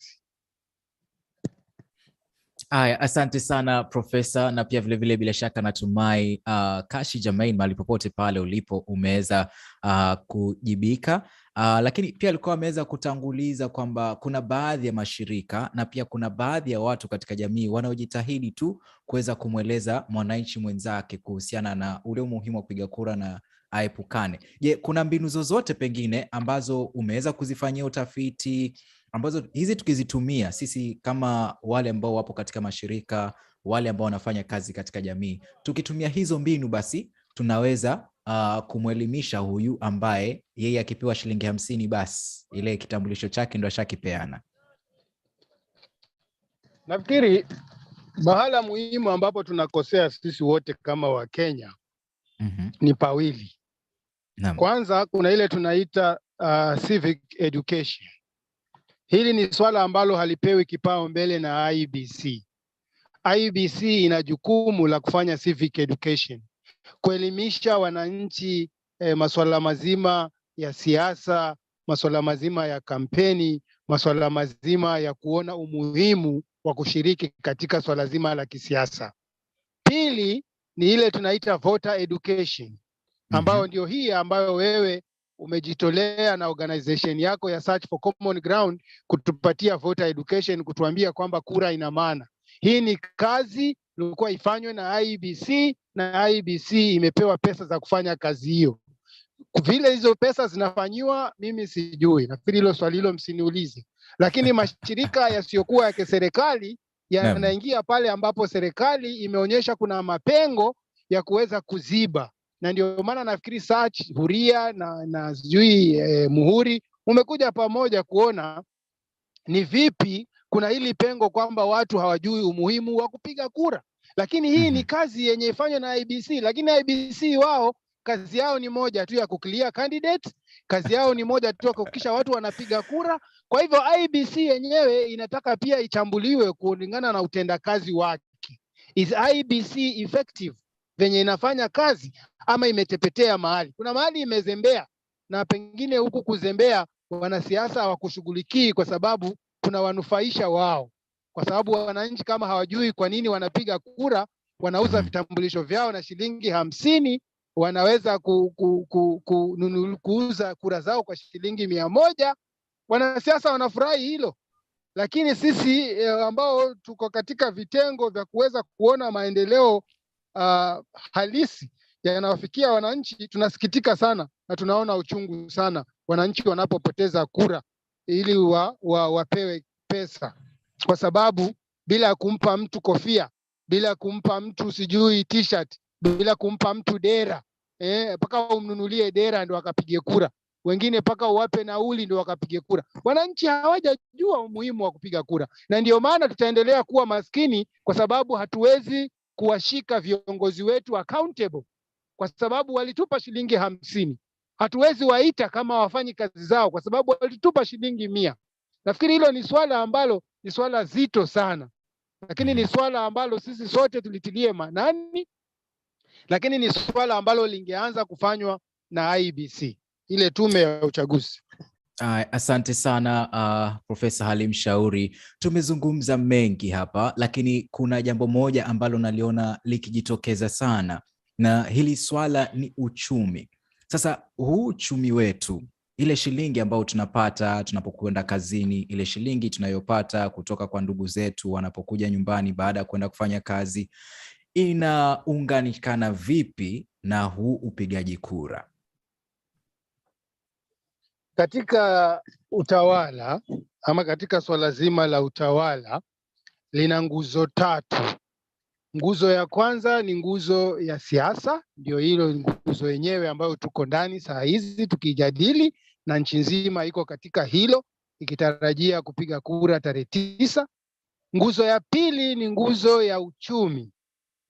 Haya, asante sana Profesa, na pia vile vile bila shaka natumai Kashi Jamain mahali popote pale ulipo umeweza kujibika. Lakini pia alikuwa ameweza kutanguliza kwamba kuna baadhi ya mashirika na pia kuna baadhi ya watu katika jamii wanaojitahidi tu kuweza kumweleza mwananchi mwenzake kuhusiana na ule umuhimu wa kupiga kura na aepukane. Je, kuna mbinu zozote pengine ambazo umeweza kuzifanyia utafiti, ambazo hizi tukizitumia sisi kama wale ambao wapo katika mashirika, wale ambao wanafanya kazi katika jamii, tukitumia hizo mbinu basi tunaweza kumwelimisha huyu ambaye yeye akipewa shilingi 50 basi ile kitambulisho chake ndo ashakipeana? Nafikiri mahala muhimu ambapo tunakosea sisi wote kama Wakenya ni pawili. Kwanza kuna ile tunaita civic education. Hili ni swala ambalo halipewi kipao mbele na IEBC. IEBC ina jukumu la kufanya civic education, kuelimisha wananchi masuala mazima ya siasa, masuala mazima ya kampeni, masuala mazima ya kuona umuhimu wa kushiriki katika swala zima la kisiasa. Pili ni ile tunaita voter education, ambayo ndio hii ambayo wewe umejitolea na organization yako ya Search for Common Ground kutupatia voter education, kutuambia kwamba kura ina maana. Hii ni kazi ilikuwa ifanywe na IEBC, na IEBC imepewa pesa za kufanya kazi hiyo. Vile hizo pesa zinafanyiwa mimi sijui, nafikiri hilo swali hilo msiniulize. Lakini mashirika yasiyokuwa ya kiserikali yanaingia pale ambapo serikali imeonyesha kuna mapengo ya kuweza kuziba. Na ndio maana nafikiri Search, Huria na sijui Muhuri umekuja pamoja kuona ni vipi kuna hili pengo kwamba watu hawajui umuhimu wa kupiga kura. Lakini hii ni kazi yenye ifanywe na IEBC, lakini IEBC wao kazi yao ni moja tu ya kuclear candidates, kazi yao ni moja tu ya kuhakikisha watu wanapiga kura. Kwa hivyo IEBC yenyewe inataka pia ichambuliwe kulingana na utendakazi wake. Is IEBC effective venye inafanya kazi ama imetepetea mahali? Kuna mahali imezembea, na pengine huku kuzembea wanasiasa hawakushughulikii kwa sababu kuna wanufaisha wao. Kwa sababu wananchi kama hawajui kwa nini wanapiga kura, wanauza vitambulisho vyao na shilingi 50, wanaweza kuuza kura zao kwa shilingi 100. Wanasiasa wanafurahi hilo. Lakini sisi ambao tuko katika vitengo vya kuweza kuona maendeleo halisi yanawafikia wananchi, tunasikitika sana na tunaona uchungu sana wananchi wanapopoteza kura ili wapewe pesa, kwa sababu bila kumpa mtu kofia, bila kumpa mtu sijui t-shirt, bila kumpa mtu dera, mpaka umnunulie dera ndio akapige kura, wengine mpaka uwape nauli ndio wakapige kura. Wananchi hawajajua umuhimu wa kupiga kura, na ndio maana tutaendelea kuwa maskini, kwa sababu hatuwezi kuwashika viongozi wetu accountable, kwa sababu walitupa shilingi 50. Hatuwezi waita kama wafanyi kazi zao, kwa sababu walitupa shilingi 100. Nafikiri hilo ni swala ambalo ni swala zito sana, lakini ni swala ambalo sisi sote tulitilie maanani, lakini ni swala ambalo lingeanza kufanywa na IEBC, ile tume ya uchaguzi. Asante sana Profesa Halim Shauri. Tumezungumza mengi hapa, lakini kuna jambo moja ambalo naliona likijitokeza sana, na hili swala ni uchumi. Sasa huu uchumi wetu, ile shilingi ambayo tunapata tunapokwenda kazini, ile shilingi tunayopata kutoka kwa ndugu zetu wanapokuja nyumbani baada ya kwenda kufanya kazi, inaunganikana vipi na huu upigaji kura? Katika utawala ama katika swala zima la utawala lina nguzo 3. Nguzo ya kwanza ni nguzo ya siasa, ndio hilo nguzo yenyewe ambayo tuko ndani saa hizi tukijadili, na nchi nzima iko katika hilo ikitarajia kupiga kura tarehe 9. Nguzo ya pili ni nguzo ya uchumi.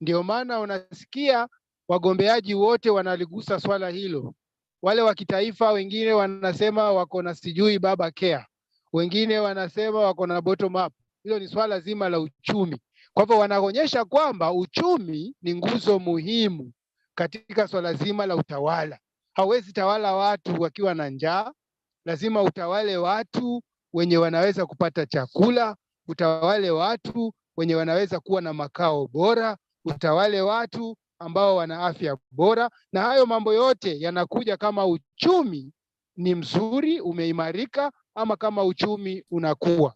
Ndio maana unasikia wagombeaji wote wanaligusa swala hilo. Wale wa kitaifa wengine wanasema wako na sijui baba care, wengine wanasema wako na bottom up. Hilo ni swala zima la uchumi. Kwa hivyo wanaonyesha kwamba uchumi ni nguzo muhimu katika swala zima la utawala. Hauwezi tawala watu wakiwa na njaa, lazima utawale watu wenye wanaweza kupata chakula, utawale watu wenye wanaweza kuwa na makao bora, utawale watu ambao wana afya bora, na hayo mambo yote yanakuja kama uchumi ni mzuri, umeimarika, ama kama uchumi unakuwa.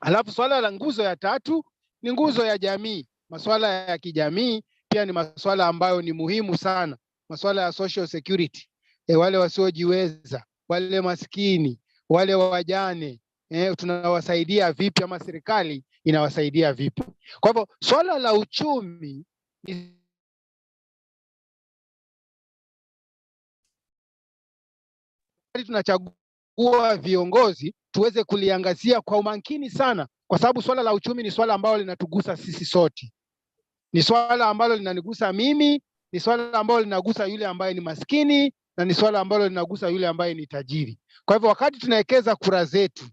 Alafu swala la nguzo ya 3 ni nguzo ya jamii. Masuala ya kijamii pia ni masuala ambayo ni muhimu sana. Masuala ya social security, wale wasiojiweza, wale maskini, wale wajane, tunawasaidia vipi, ama serikali inawasaidia vipi? Kwa hivyo swala la uchumi tunachagua viongozi tuweze kuliangazia kwa umakini sana, kwa sababu swala la uchumi ni swala ambalo linatugusa sisi sote. Ni swala ambalo linanigusa mimi, ni swala ambalo linagusa yule ambaye ni maskini, na ni swala ambalo linagusa yule ambaye ni tajiri. Kwa hivyo wakati tunawekeza kura zetu,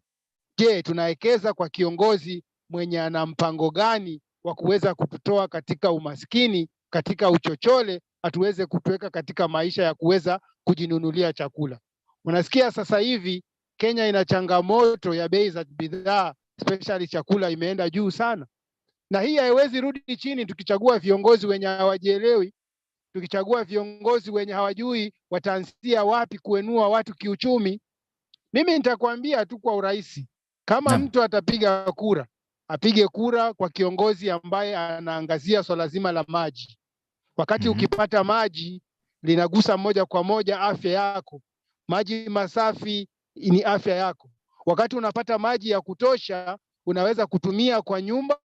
je, tunawekeza kwa kiongozi mwenye ana mpango gani wa kuweza kututoa katika umaskini, katika uchochole, atuweze kutuweka katika maisha ya kuweza kujinunulia chakula. Unasikia sasa hivi Kenya ina changamoto ya bei za bidhaa, especially chakula imeenda juu sana. Na hii haiwezi rudi chini tukichagua viongozi wenye hawajielewi, tukichagua viongozi wenye hawajui wataanzia wapi kuenua watu kiuchumi. Mimi nitakwambia tu kwa urahisi, kama mtu atapiga kura, apige kura kwa kiongozi ambaye anaangazia swala zima la maji. Wakati ukipata maji, linagusa moja kwa moja afya yako. Maji masafi ni afya yako. Wakati unapata maji ya kutosha, unaweza kutumia kwa nyumba,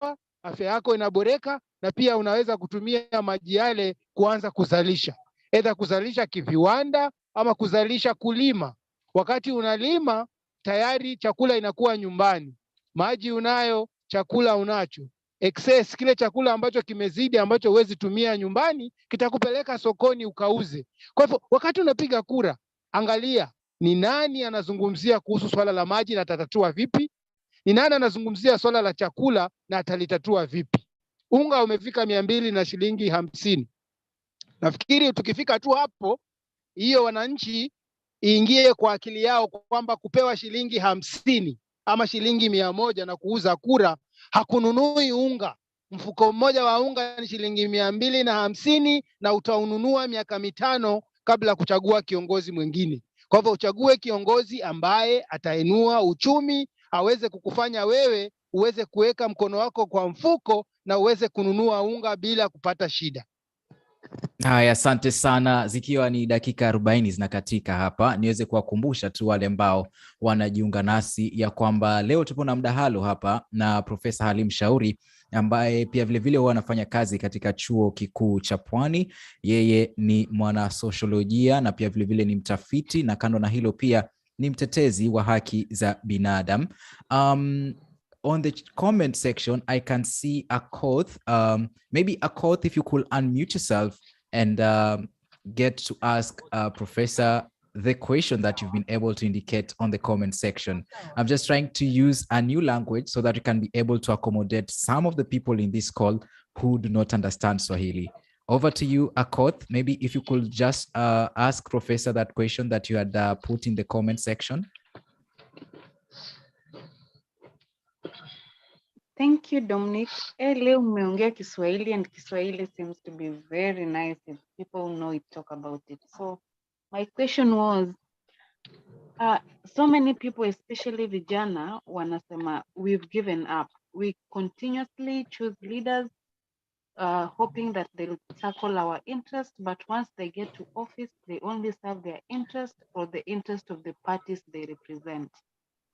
afya yako inaboreka, na pia unaweza kutumia maji yale kuanza kuzalisha. Aidha kuzalisha kiviwanda ama kuzalisha kulima. Wakati unalima, tayari chakula inakuwa nyumbani. Maji unayo, chakula unacho. Excess, kile chakula ambacho kimezidi ambacho huwezi tumia nyumbani, kitakupeleka sokoni ukauze. Kwa hivyo, wakati unapiga kura, angalia ni nani anazungumzia kuhusu swala la maji na atatatua vipi? Ni nani anazungumzia swala la chakula na atalitatua vipi? Unga umefika 200 na shilingi 50. Nafikiri tukifika tu hapo, hiyo wananchi iingie kwa akili yao kwamba kupewa shilingi 50 ama shilingi 100 na kuuza kura hakununui unga. Mfuko mmoja wa unga ni shilingi 250 na utaununua miaka 5 kabla kuchagua kiongozi mwingine. Kwa hivyo uchague kiongozi ambaye atainua uchumi, aweze kukufanya wewe uweze kuweka mkono wako kwa mfuko na uweze kununua unga bila kupata shida. Haya, asante sana. Zikiwa ni dakika 40 zinakatika hapa, niweze kuwakumbusha tu wale ambao wanajiunga nasi ya kwamba leo tupo na mdahalo hapa na Profesa Halim Shauri ambaye pia vile huwa anafanya kazi katika Chuo Kikuu cha Pwani. Yeye ni mwana sosiolojia na pia vile ni mtafiti, na kando na hilo pia ni mtetezi wa haki za binadamu. On the comment section, I can see a quote. Maybe a quote, if you could unmute yourself and get to ask Professor the question that you've been able to indicate on the comment section. I'm just trying to use a new language so that we can be able to accommodate some of the people in this call who do not understand Swahili. Over to you, Akoth. Maybe if you could just ask Professor that question that you had put in the comment section. Thank you, Dominic. Leo umeongea Kiswahili, and Kiswahili seems to be very nice if people know it, talk about it. So my question was, so many people, especially vijana, wanasema we've given up. We continuously choose leaders, hoping that they'll tackle our interest, but once they get to office, they only serve their interest or the interest of the parties they represent.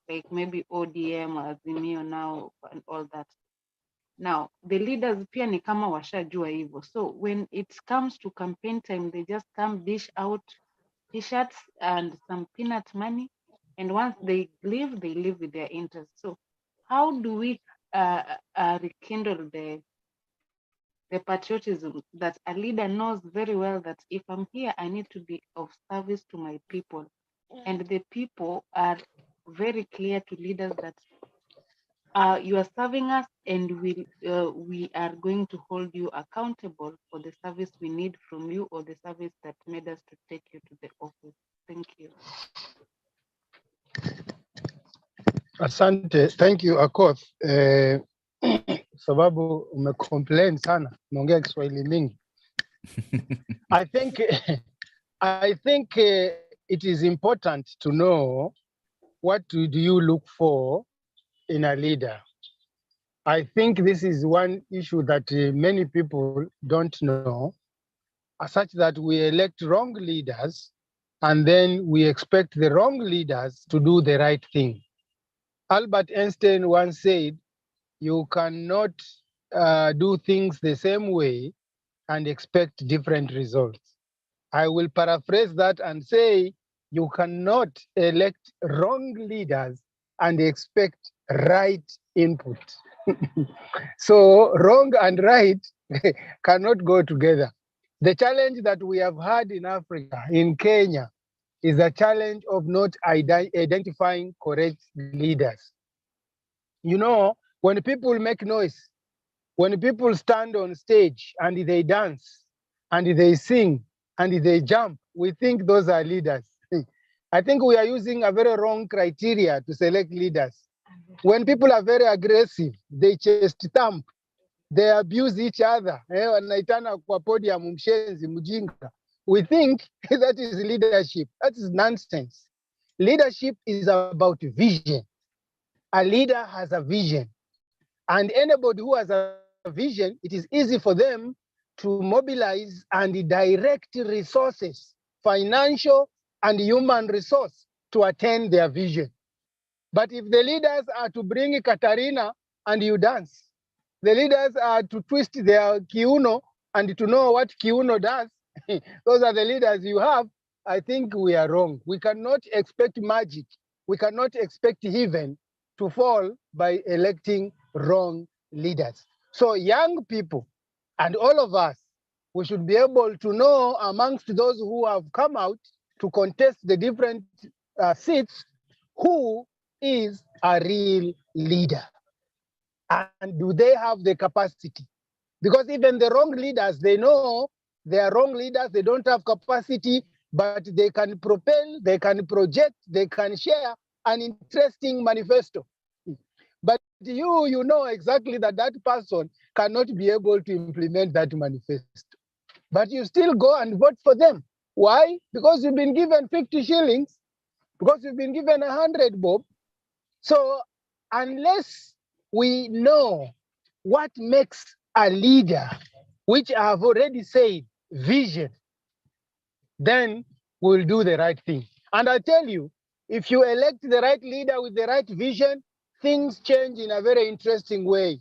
Like maybe ODM, Azimio now, and all that. Now, the leaders pia ni kama washajua hivyo. So when it comes to campaign time, they just come dish out t-shirts and some peanut money. And once they leave with their interest. So how do we rekindle the patriotism that a leader knows very well that if I'm here, I need to be of service to my people. And the people are very clear to leaders that you are serving us, and we are going to hold you accountable for the service we need from you, or the service that made us to take you to the office. Thank you. Asante, thank you Akoth. Sababu umecomplain sana, umeongea Kiswahili mingi. I think it is important to know what do you look for in a leader. I think this is one issue that many people don't know, such that we elect wrong leaders and then we expect the wrong leaders to do the right thing. Albert Einstein once said, you cannot do things the same way and expect different results. I will paraphrase that and say, You cannot elect wrong leaders and expect right input. So wrong and right cannot go together. The challenge that we have had in Africa, in Kenya, is a challenge of not identifying correct leaders. You know, when people make noise, when people stand on stage and they dance and they sing and they jump, we think those are leaders. I think we are using a very wrong criteria to select leaders. When people are very aggressive, they chest thump, they abuse each other. Wanaitana kwa podium mshenzi, mjinga. We think that is leadership. That is nonsense. Leadership is about vision. A leader has a vision. And anybody who has a vision, it is easy for them to mobilize and direct resources, financial and human resource, to attain their vision. But if the leaders are to bring Katarina and you dance, the leaders are to twist their kiuno and to know what kiuno does, those are the leaders you have, I think we are wrong. We cannot expect magic. We cannot expect heaven to fall by electing wrong leaders. So young people and all of us, we should be able to know amongst those who have come out to contest the different seats, who is a real leader? And do they have the capacity? Because even the wrong leaders, they know they are wrong leaders, they don't have capacity, but they can propel, they can project, they can share an interesting manifesto. But you know exactly that that person cannot be able to implement that manifesto. But you still go and vote for them. Why? Because you've been given 50 shillings, because you've been given 100 bob. So unless we know what makes a leader, which I have already said, vision, then we'll do the right thing. And I tell you, if you elect the right leader with the right vision, things change in a very interesting way.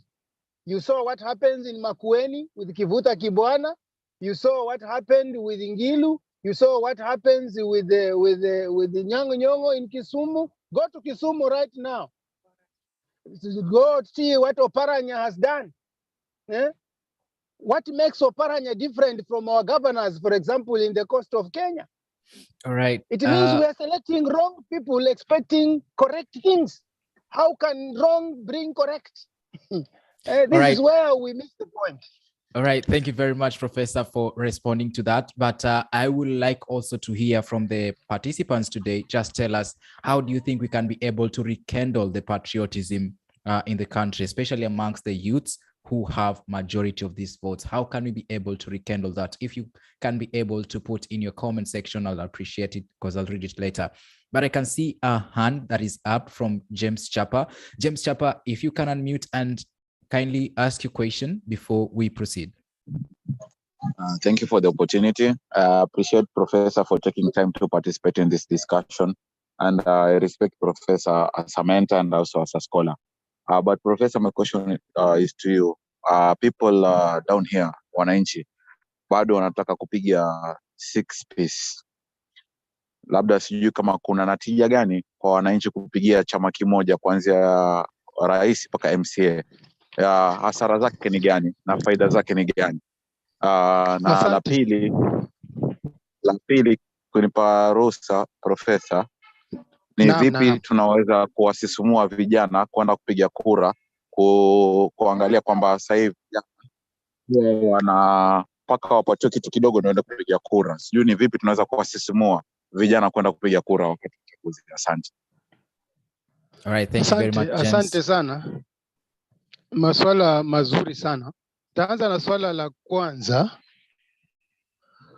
You saw what happens in Makueni with Kivuta Kibwana. You saw what happened with Ngilu. You saw what happens with the Nyongo Nyongo in Kisumu. Go to Kisumu right now. Go see what Oparanya has done. Eh? What makes Oparanya different from our governors, for example, in the coast of Kenya? All right. It means we are selecting wrong people, expecting correct things. How can wrong bring correct? This is where we miss the point. All right. Thank you very much, Professor, for responding to that. But I would like also to hear from the participants today. Just tell us, how do you think we can be able to rekindle the patriotism in the country, especially amongst the youths who have majority of these votes? How can we be able to rekindle that? If you can be able to put in your comment section, I'll appreciate it, because I'll read it later. But I can see a hand that is up from James Chapa. James Chapa, if you can unmute and kindly ask your question before we proceed. Thank you for the opportunity. I appreciate Professor for taking time to participate in this discussion. And I respect Professor as a mentor and also as a scholar. But Professor, my question is to you. People down here, wananchi, bado wanataka kupiga 6-piece. Labda sijui kama kuna natija gani kwa wananchi kupigia chama kimoja kuanzia rais mpaka MCA. Hasara zake ni gani na faida zake ni gani? Na la pili kunipa ruhusa Profesa, ni vipi tunaweza kuwasisimua vijana kwenda kupiga kura, kuangalia kwamba sasa hivi wanapaka wapatiwe kitu kidogo ndio kupiga kura. Sijui ni vipi tunaweza kuwasisimua vijana kwenda kupiga kura wakati wa uchaguzi. Asante. All right, thank you very much, James. Asante sana. Maswala mazuri sana. Taanza na swala la kwanza.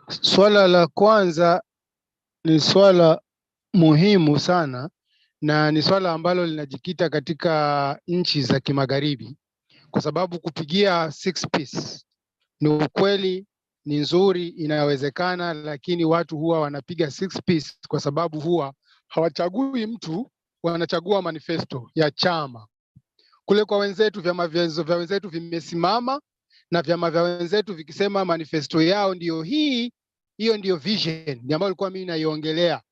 Swala la kwanza ni swala muhimu sana, na ni swala ambalo linajikita katika nchi za kimagharibi, kwa sababu kupigia 6-piece ni ukweli, ni nzuri, inawezekana, lakini watu huwa wanapiga 6-piece kwa sababu huwa hawachagui mtu, wanachagua manifesto ya chama. Kule kwa wenzetu, vyama vya wenzetu vimesimama, na vyama vya wenzetu vikisema manifesto yao ndio hiyo ndio vision ambayo nilikuwa mimi naiongelea,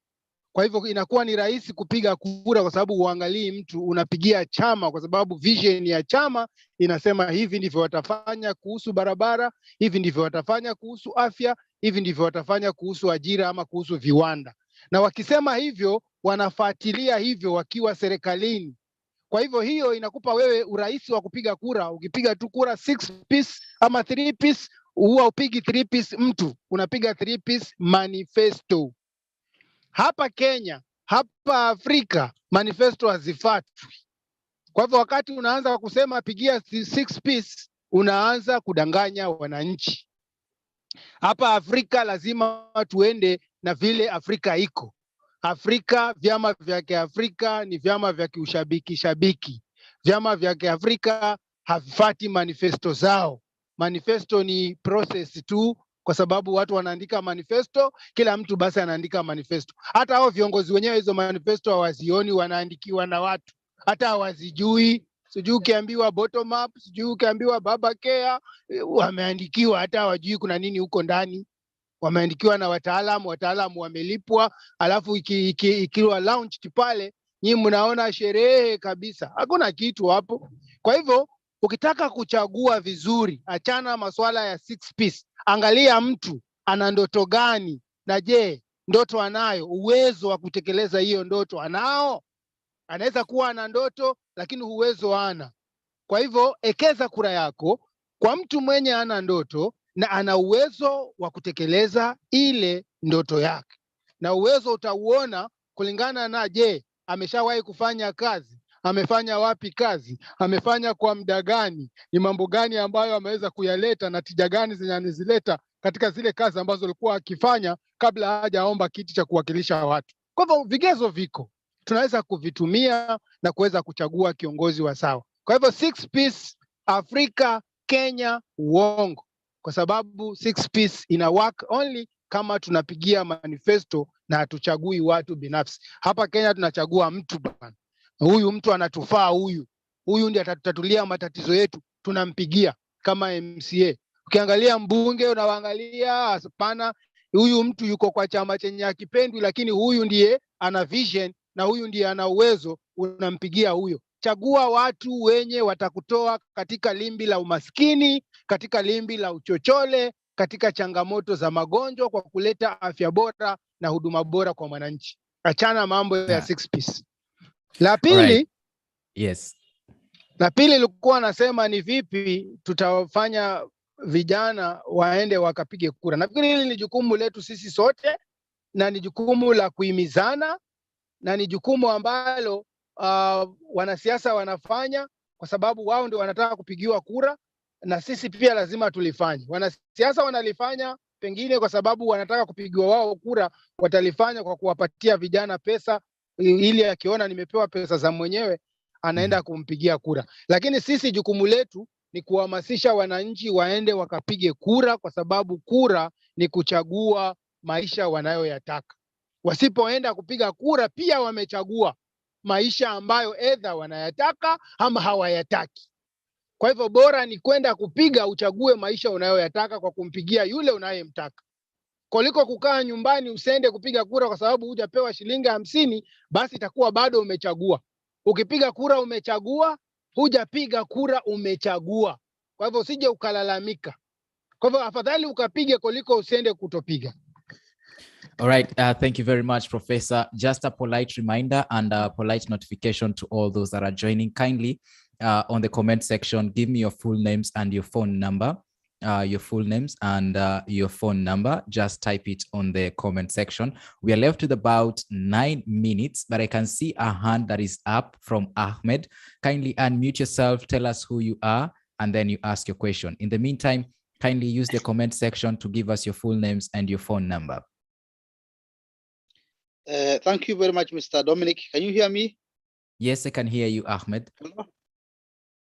Kwa hivyo inakuwa ni rahisi kupiga kura kwa sababu uangalii mtu, unapigia chama kwa sababu vision ya chama inasema hivi ndivyo watafanya kuhusu barabara, hivi ndivyo watafanya kuhusu afya, hivi ndivyo watafanya kuhusu ajira ama kuhusu viwanda. Na wakisema hivyo wanafuatilia hivyo wakiwa serikalini. Kwa hivyo hiyo inakupa wewe urahisi wa kupiga kura. Ukipiga tu kura 6 piece ama 3 piece, huwa upigi 3 piece mtu, unapiga 3 piece manifesto. Hapa Kenya, hapa Afrika, manifesto hazifuatwi. Kwa hivyo wakati unaanza kusema pigia 6 piece, unaanza kudanganya wananchi. Hapa Afrika lazima tuende na vile Afrika iko. Afrika, vyama vya Kiafrika ni vyama vya kiushabiki. Vyama vya Kiafrika havifuati manifesto zao. Manifesto ni process tu, kwa sababu watu wanaandika manifesto, kila mtu basi anaandika manifesto. Hata hao viongozi wenyewe hizo manifesto hawazioni, wanaandikiwa na watu. Hata hawazijui. Sijui ukiambiwa bottom up, sijui ukiambiwa baba care, wameandikiwa, hata hawajui kuna nini huko ndani. Wameandikiwa na wataalamu wamelipwa, alafu ikiwa launched pale, nyinyi mnaona sherehe kabisa. Hakuna kitu hapo. Kwa hivyo ukitaka kuchagua vizuri, achana masuala ya 6 piece. Angalia mtu ana ndoto gani, na je, ndoto anayo, uwezo wa kutekeleza hiyo ndoto anao? Anaweza kuwa ana ndoto lakini uwezo hana. Kwa hivyo ekeza kura yako kwa mtu mwenye ana ndoto na ana uwezo wa kutekeleza ile ndoto yake. Na uwezo utauona kulingana na je, ameshawahi kufanya kazi, amefanya wapi kazi, amefanya kwa muda gani, ni mambo gani ambayo ameweza kuyaleta na tija gani zinazileta katika zile kazi ambazo alikuwa akifanya kabla hajaomba kiti cha kuwakilisha watu. Kwa hivyo vigezo viko, tunaweza kuvitumia na kuweza kuchagua kiongozi wa sawa. Kwa hivyo 6 piece Afrika, Kenya, uongo. Kwa sababu 6 piece ina work only kama tunapigia manifesto na hatuchagui watu binafsi. Hapa Kenya tunachagua mtu bwana. Huyu mtu anatufaa, huyu ndiye atatatulia matatizo yetu, tunampigia kama MCA. Ukiangalia mbunge unawaangalia, hapana, huyu mtu yuko kwa chama chenye akipendwi, lakini huyu ndiye ana vision na huyu ndiye ana uwezo, unampigia huyo. Chagua watu wenye watakutoa katika limbi la umaskini, katika limbi la uchochole, katika changamoto za magonjwa, kwa kuleta afya bora na huduma bora kwa mwananchi. Achana mambo ya 6 piece. La pili, Alright. Yes. La pili nilikuwa nasema ni vipi tutawafanya vijana waende wakapige kura. Nafikiri hili ni jukumu letu sisi sote, na ni jukumu la kuhimizana, na ni jukumu ambalo wanasiasa wanafanya kwa sababu wao ndio wanataka kupigiwa kura, na sisi pia lazima tulifanye. Wanasiasa wanalifanya pengine kwa sababu wanataka kupigiwa wao kura, watalifanya kwa kuwapatia vijana pesa, ili akiona nimepewa pesa za mwenyewe anaenda kumpigia kura. Lakini sisi jukumu letu ni kuhamasisha wananchi waende wakapige kura, kwa sababu kura ni kuchagua maisha wanayoyataka. Wasipoenda kupiga kura pia wamechagua maisha ambayo either wanayataka ama hawayataki. Kwa hivyo bora ni kwenda kupiga, uchague maisha unayoyataka kwa kumpigia yule unayemtaka, kuliko kukaa nyumbani usiende kupiga kura kwa sababu hujapewa shilingi 50, basi itakuwa bado umechagua. Ukipiga kura umechagua, hujapiga kura umechagua. Kwa hivyo usije ukalalamika. Kwa hivyo afadhali ukapige kuliko usiende kutopiga. All right. Thank you very much, Professor. Just a polite reminder and a polite notification to all those that are joining. Kindly, on the comment section, give me your full names and your phone number. Your full names and your phone number. Just type it on the comment section. We are left with about 9 minutes, but I can see a hand that is up from Ahmed. Kindly unmute yourself, tell us who you are, and then you ask your question. In the meantime, kindly use the comment section to give us your full names and your phone number. Thank you very much, Mr. Dominic. Can you hear me? Yes, I can hear you, Ahmed.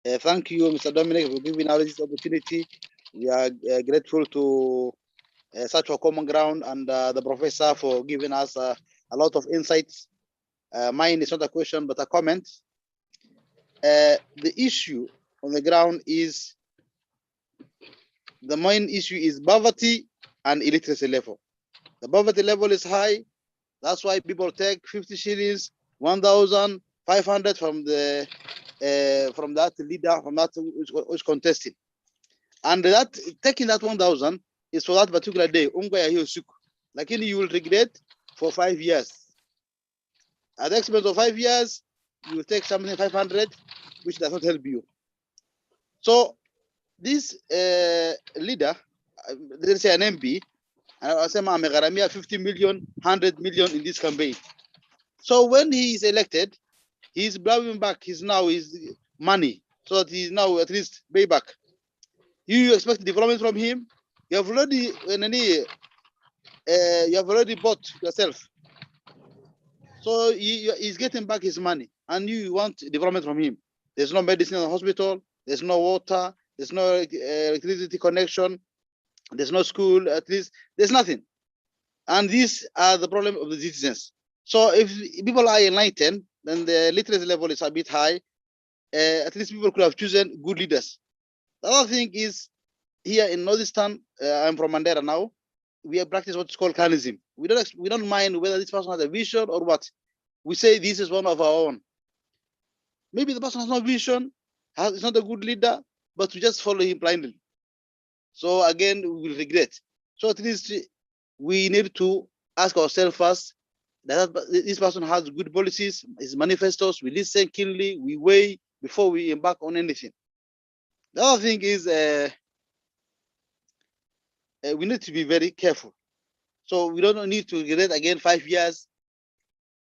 Thank you, Mr. Dominic, for giving us this opportunity. We are grateful to such a common ground and the professor for giving us a lot of insights. Mine is not a question, but a comment. The issue on the ground is, the main issue is poverty and illiteracy level. The poverty level is high. That's why people take 50 shillings, 1,500 from that leader, from that who's contesting. And that taking that 1,000 is for that particular day. Like you will regret for 5 years. At the expense of 5 years, you will take something 500, which does not help you. So this leader, let's say an MP, I say 50 million, 100 million in this campaign. So when he is elected, he's bringing back his money so that he's now at least pay back. You expect development from him? You have already bought yourself. So he's getting back his money, and you want development from him. There's no medicine in the hospital. There's no water. There's no electricity connection. There's no school. At least there's nothing. And these are the problem of the citizens. So if people are enlightened, then the literacy level is a bit high. At least people could have chosen good leaders. The other thing is, here in Northeastern, I'm from Mandera now. We have practiced what's called clanism. We don't mind whether this person has a vision or what. We say this is one of our own. Maybe the person has no vision, is not a good leader, but we just follow him blindly. So again, we will regret. So at least we need to ask ourselves first that this person has good policies, his manifestos. We listen keenly, we weigh before we embark on anything. The other thing is we need to be very careful. So we don't need to regret again 5 years.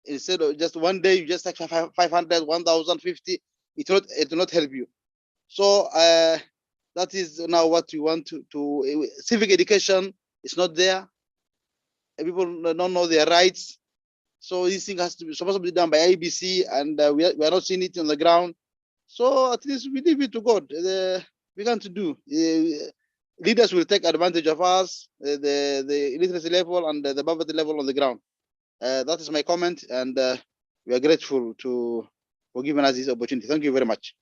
Instead of just one day, you just take 500, 1,050. It will not help you. So that is now what we want to civic education is not there. People don't know their rights. So this thing has to be supposed to be done by IBC, and we are not seeing it on the ground. So at least we leave it to God. We can't do. Leaders will take advantage of us, the literacy level and the poverty level on the ground. That is my comment, and we are grateful for giving us this opportunity. Thank you very much.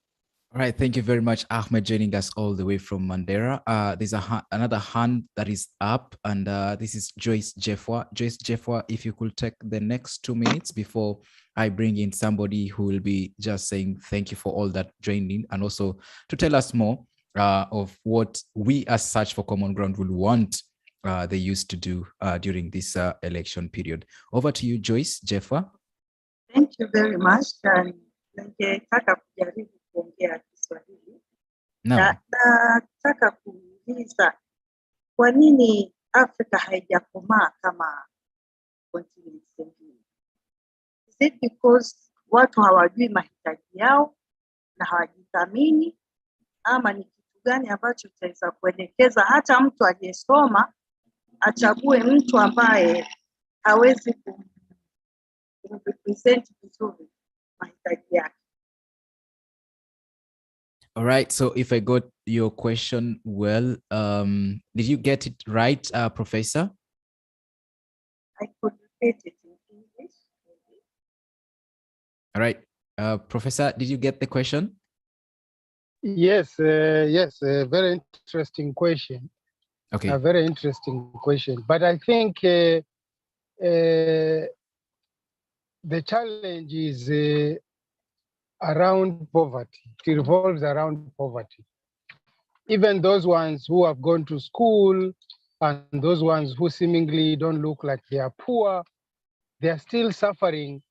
All right, thank you very much, Ahmed, joining us all the way from Mandera. There's another hand that is up, and this is Joyce Jeffwa. Joyce Jeffwa, if you could take the next 2 minutes before I bring in somebody who will be just saying thank you for all that joined in, and also to tell us more of what we as Search for Common Ground will want they used to do during this election period. Over to you, Joyce Jeffwa. Thank you very much. Ningetaka kujaribu kuongea Kiswahili. Nataka kuuliza kwa nini Afrika haijakomaa kama continent zingine? Is it because watu hawajui mahitaji yao na hawajithamini, ama ni kitu gani ambacho tutaweza kuelekeza hata mtu aliyesoma achague mtu ambaye hawezi kurepresent vizuri mahitaji yake? All right, so if I got your question well, did you get it right, Professor? I could repeat it in English. All right, Professor, did you get the question? Yes, yes, a very interesting question. Okay. A very interesting question. But I think the challenge is around poverty. It revolves around poverty. Even those ones who have gone to school and those ones who seemingly don't look like they are poor, they are still suffering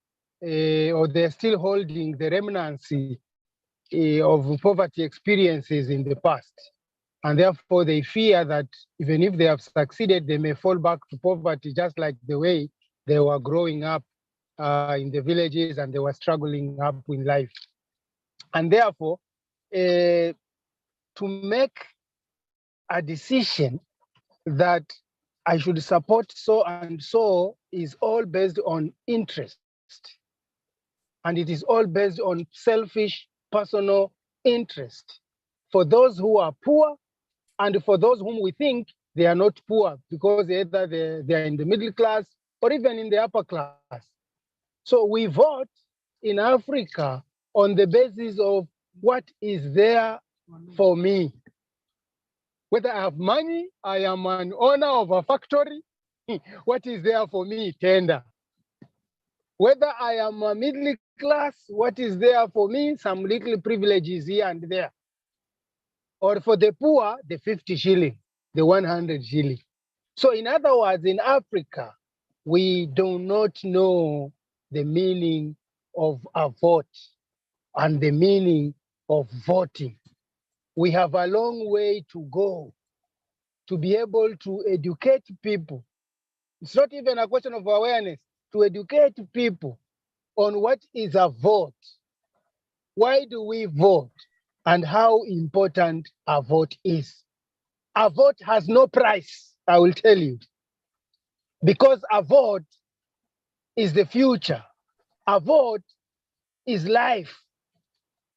or they're still holding the remnants of poverty experiences in the past. And therefore they fear that even if they have succeeded, they may fall back to poverty, just like the way they were growing up in the villages and they were struggling up in life. And therefore, to make a decision that I should support so and so is all based on interest. And it is all based on selfish, personal interest for those who are poor and for those whom we think they are not poor because either they are in the middle class or even in the upper class. So we vote in Africa on the basis of what is there for me. Whether I have money, I am an owner of a factory, what is there for me? Tender. Whether I am a middle class, what is there for me? Some little privileges here and there. Or for the poor, the 50 shilling, the 100 shilling. So in other words, in Africa, we do not know the meaning of a vote and the meaning of voting. We have a long way to go to be able to educate people. It's not even a question of awareness, to educate people on what is a vote, why do we vote, and how important a vote is. A vote has no price, I will tell you, because a vote is the future. A vote is life.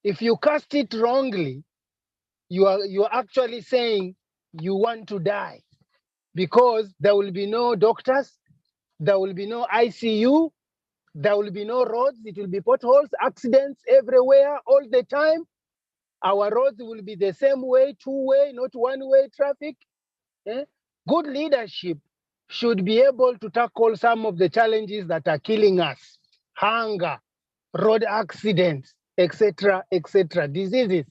If you cast it wrongly, you are actually saying you want to die, because there will be no doctors, there will be no ICU, there will be no roads, it will be potholes, accidents everywhere all the time. Our roads will be the same way, two-way, not one-way traffic. Good leadership should be able to tackle some of the challenges that are killing us: hunger, road accidents, etc., diseases.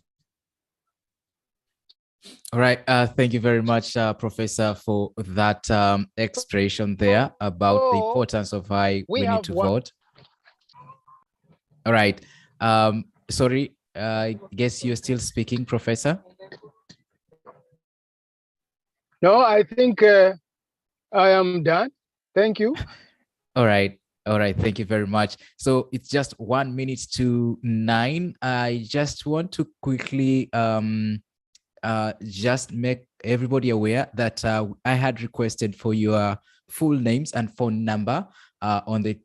All right. Thank you very much, Professor, for that expression there about the importance of why we need to vote. All right. Sorry, I guess you're still speaking, Professor. No, I think I am done. Thank you. All right. All right. Thank you very much. So it's just 1 minute to 9. I just want to quickly just make everybody aware that I had requested for your full names and phone number on the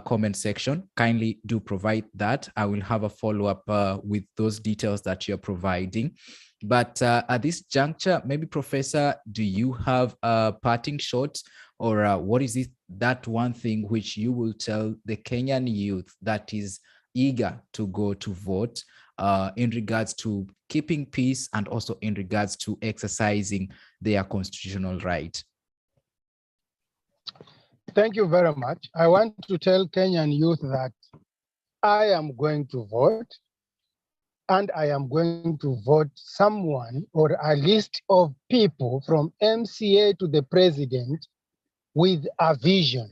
comment section. Kindly do provide that. I will have a follow-up with those details that you're providing. But at this juncture, maybe, Professor, do you have a parting shot, or what is it, that one thing which you will tell the Kenyan youth that is eager to go to vote in regards to keeping peace and also in regards to exercising their constitutional right? Thank you very much. I want to tell Kenyan youth that I am going to vote, and I am going to vote someone or a list of people from MCA to the president with a vision.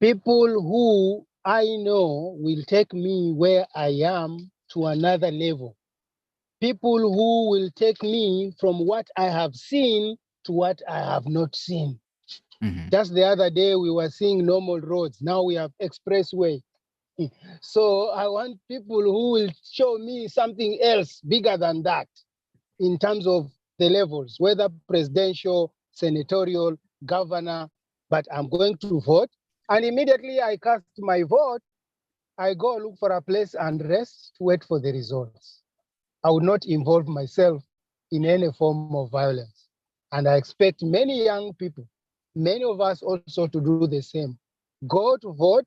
People who I know will take me where I am to another level. People who will take me from what I have seen to what I have not seen. Just the other day, we were seeing normal roads. Now we have expressway. So I want people who will show me something else bigger than that in terms of the levels, whether presidential, senatorial, governor, but I'm going to vote. And immediately I cast my vote, I go look for a place and rest to wait for the results. I would not involve myself in any form of violence. And I expect many young people, many of us also, to do the same. Go to vote,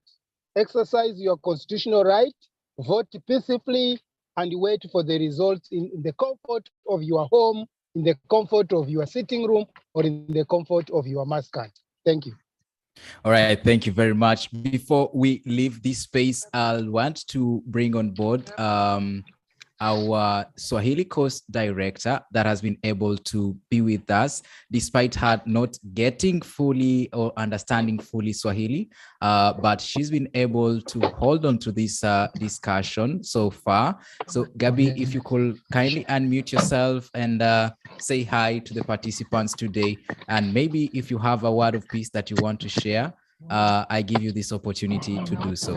exercise your constitutional right, vote peacefully, and wait for the results in the comfort of your home, in the comfort of your sitting room, or in the comfort of your mascot. Thank you. All right, thank you very much. Before we leave this space, I'll want to bring on board our Swahili Coast director that has been able to be with us despite her not getting fully or understanding fully Swahili, but she's been able to hold on to this discussion so far. So Gabi, if you could kindly unmute yourself and say hi to the participants today, and maybe if you have a word of peace that you want to share, I give you this opportunity to do so.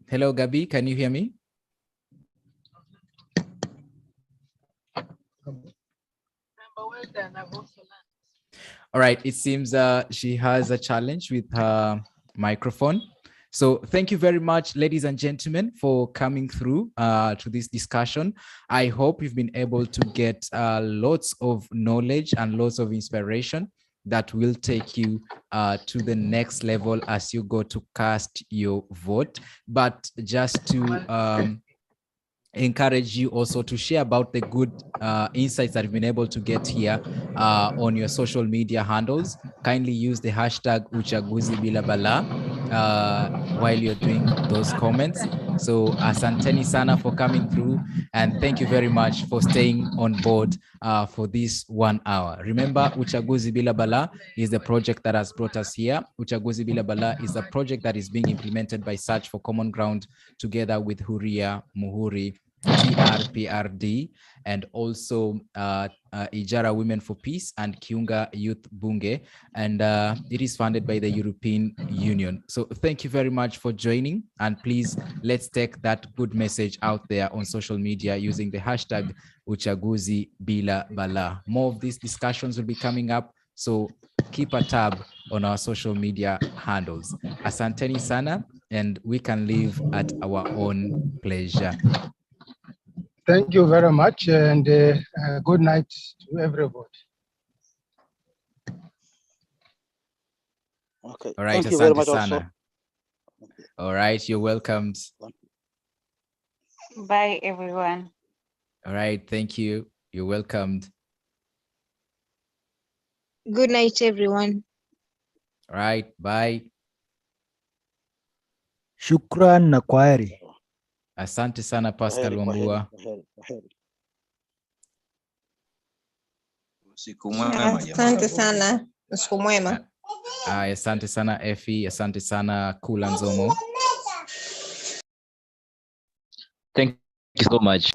Hello, Gabi, can you hear me? All right, it seems she has a challenge with her microphone. So thank you very much, ladies and gentlemen, for coming through to this discussion. I hope you've been able to get lots of knowledge and lots of inspiration that will take you to the next level as you go to cast your vote. But just to encourage you also to share about the good insights that you've been able to get here on your social media handles. Kindly use the hashtag Uchaguzi Bila Bala while you're doing those comments. So asanteni sana for coming through, and thank you very much for staying on board for this 1 hour. Remember, Uchaguzi Bila Bala is the project that has brought us here. Uchaguzi Bila Bala is a project that is being implemented by Search for Common Ground together with Huria, Muhuri, TRPRD, and also Ijara Women for Peace and Kiunga Youth Bunge, and it is funded by the European Union. So thank you very much for joining, and please let's take that good message out there on social media using the hashtag Uchaguzi Bila Bala. More of these discussions will be coming up, so keep a tab on our social media handles. Asanteni sana, and we can leave at our own pleasure. Thank you very much, and good night to everybody. Okay. All right, Thank you very asante much also. sana. All right, you're welcomed. Bye, everyone. All right, thank you. You're welcomed. Good night, everyone. All right, bye. Shukran na kwaheri. Asante sana Pascal Wambua. Usiku mwema jamani. Asante sana. Usiku mwema. Asante sana Effie, asante sana Kula Nzomo. Thank you so much.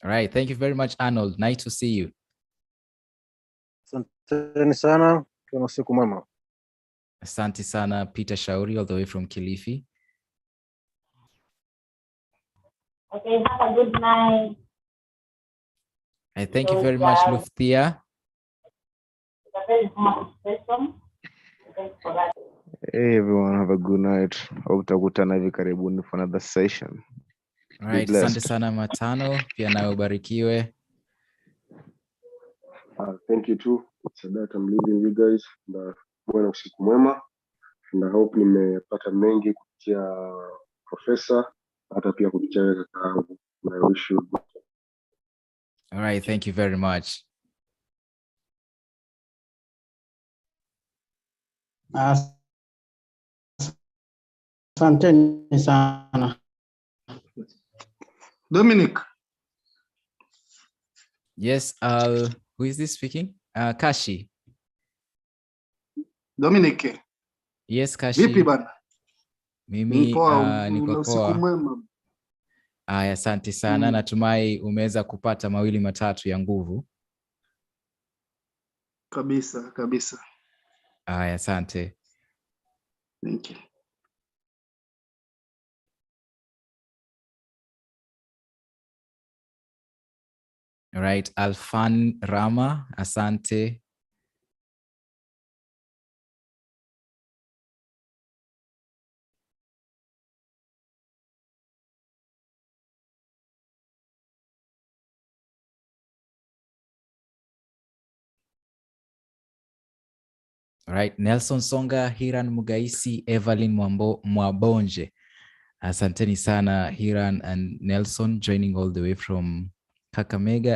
All right, thank you very much Arnold. Nice to see you. Asante sana. Kuna usiku mwema. Asante sana Peter Shauri all the way from Kilifi. Okay, have a good night. Thank you very much Lufthia. Hey everyone, have a good night. Hope tutakutana hivi karibuni for another session. All right, asante sana Matano, pia nawe ubarikiwe. Thank you too. So that I'm leaving you guys. Muwe na usiku mwema. And I hope nimepata mengi kupitia professor, hata pia kupitia wewe kakaangu. I wish you good. All right, thank you very much. Asanteni sana. Dominic. Yes, who is this speaking? Kashi. Dominic. Yes, Kashi. Vipi bana? Mimi niko poa. Asante sana. Natumai umeweza kupata mawili matatu ya nguvu. Kabisa, kabisa. Asante. Thank you. All right, Alfan Rama, asante. All right, Nelson Songa, Hiran Mugaisi, Evelyn Mwabonje. Asanteni sana Hiran and Nelson joining all the way from Kakamega.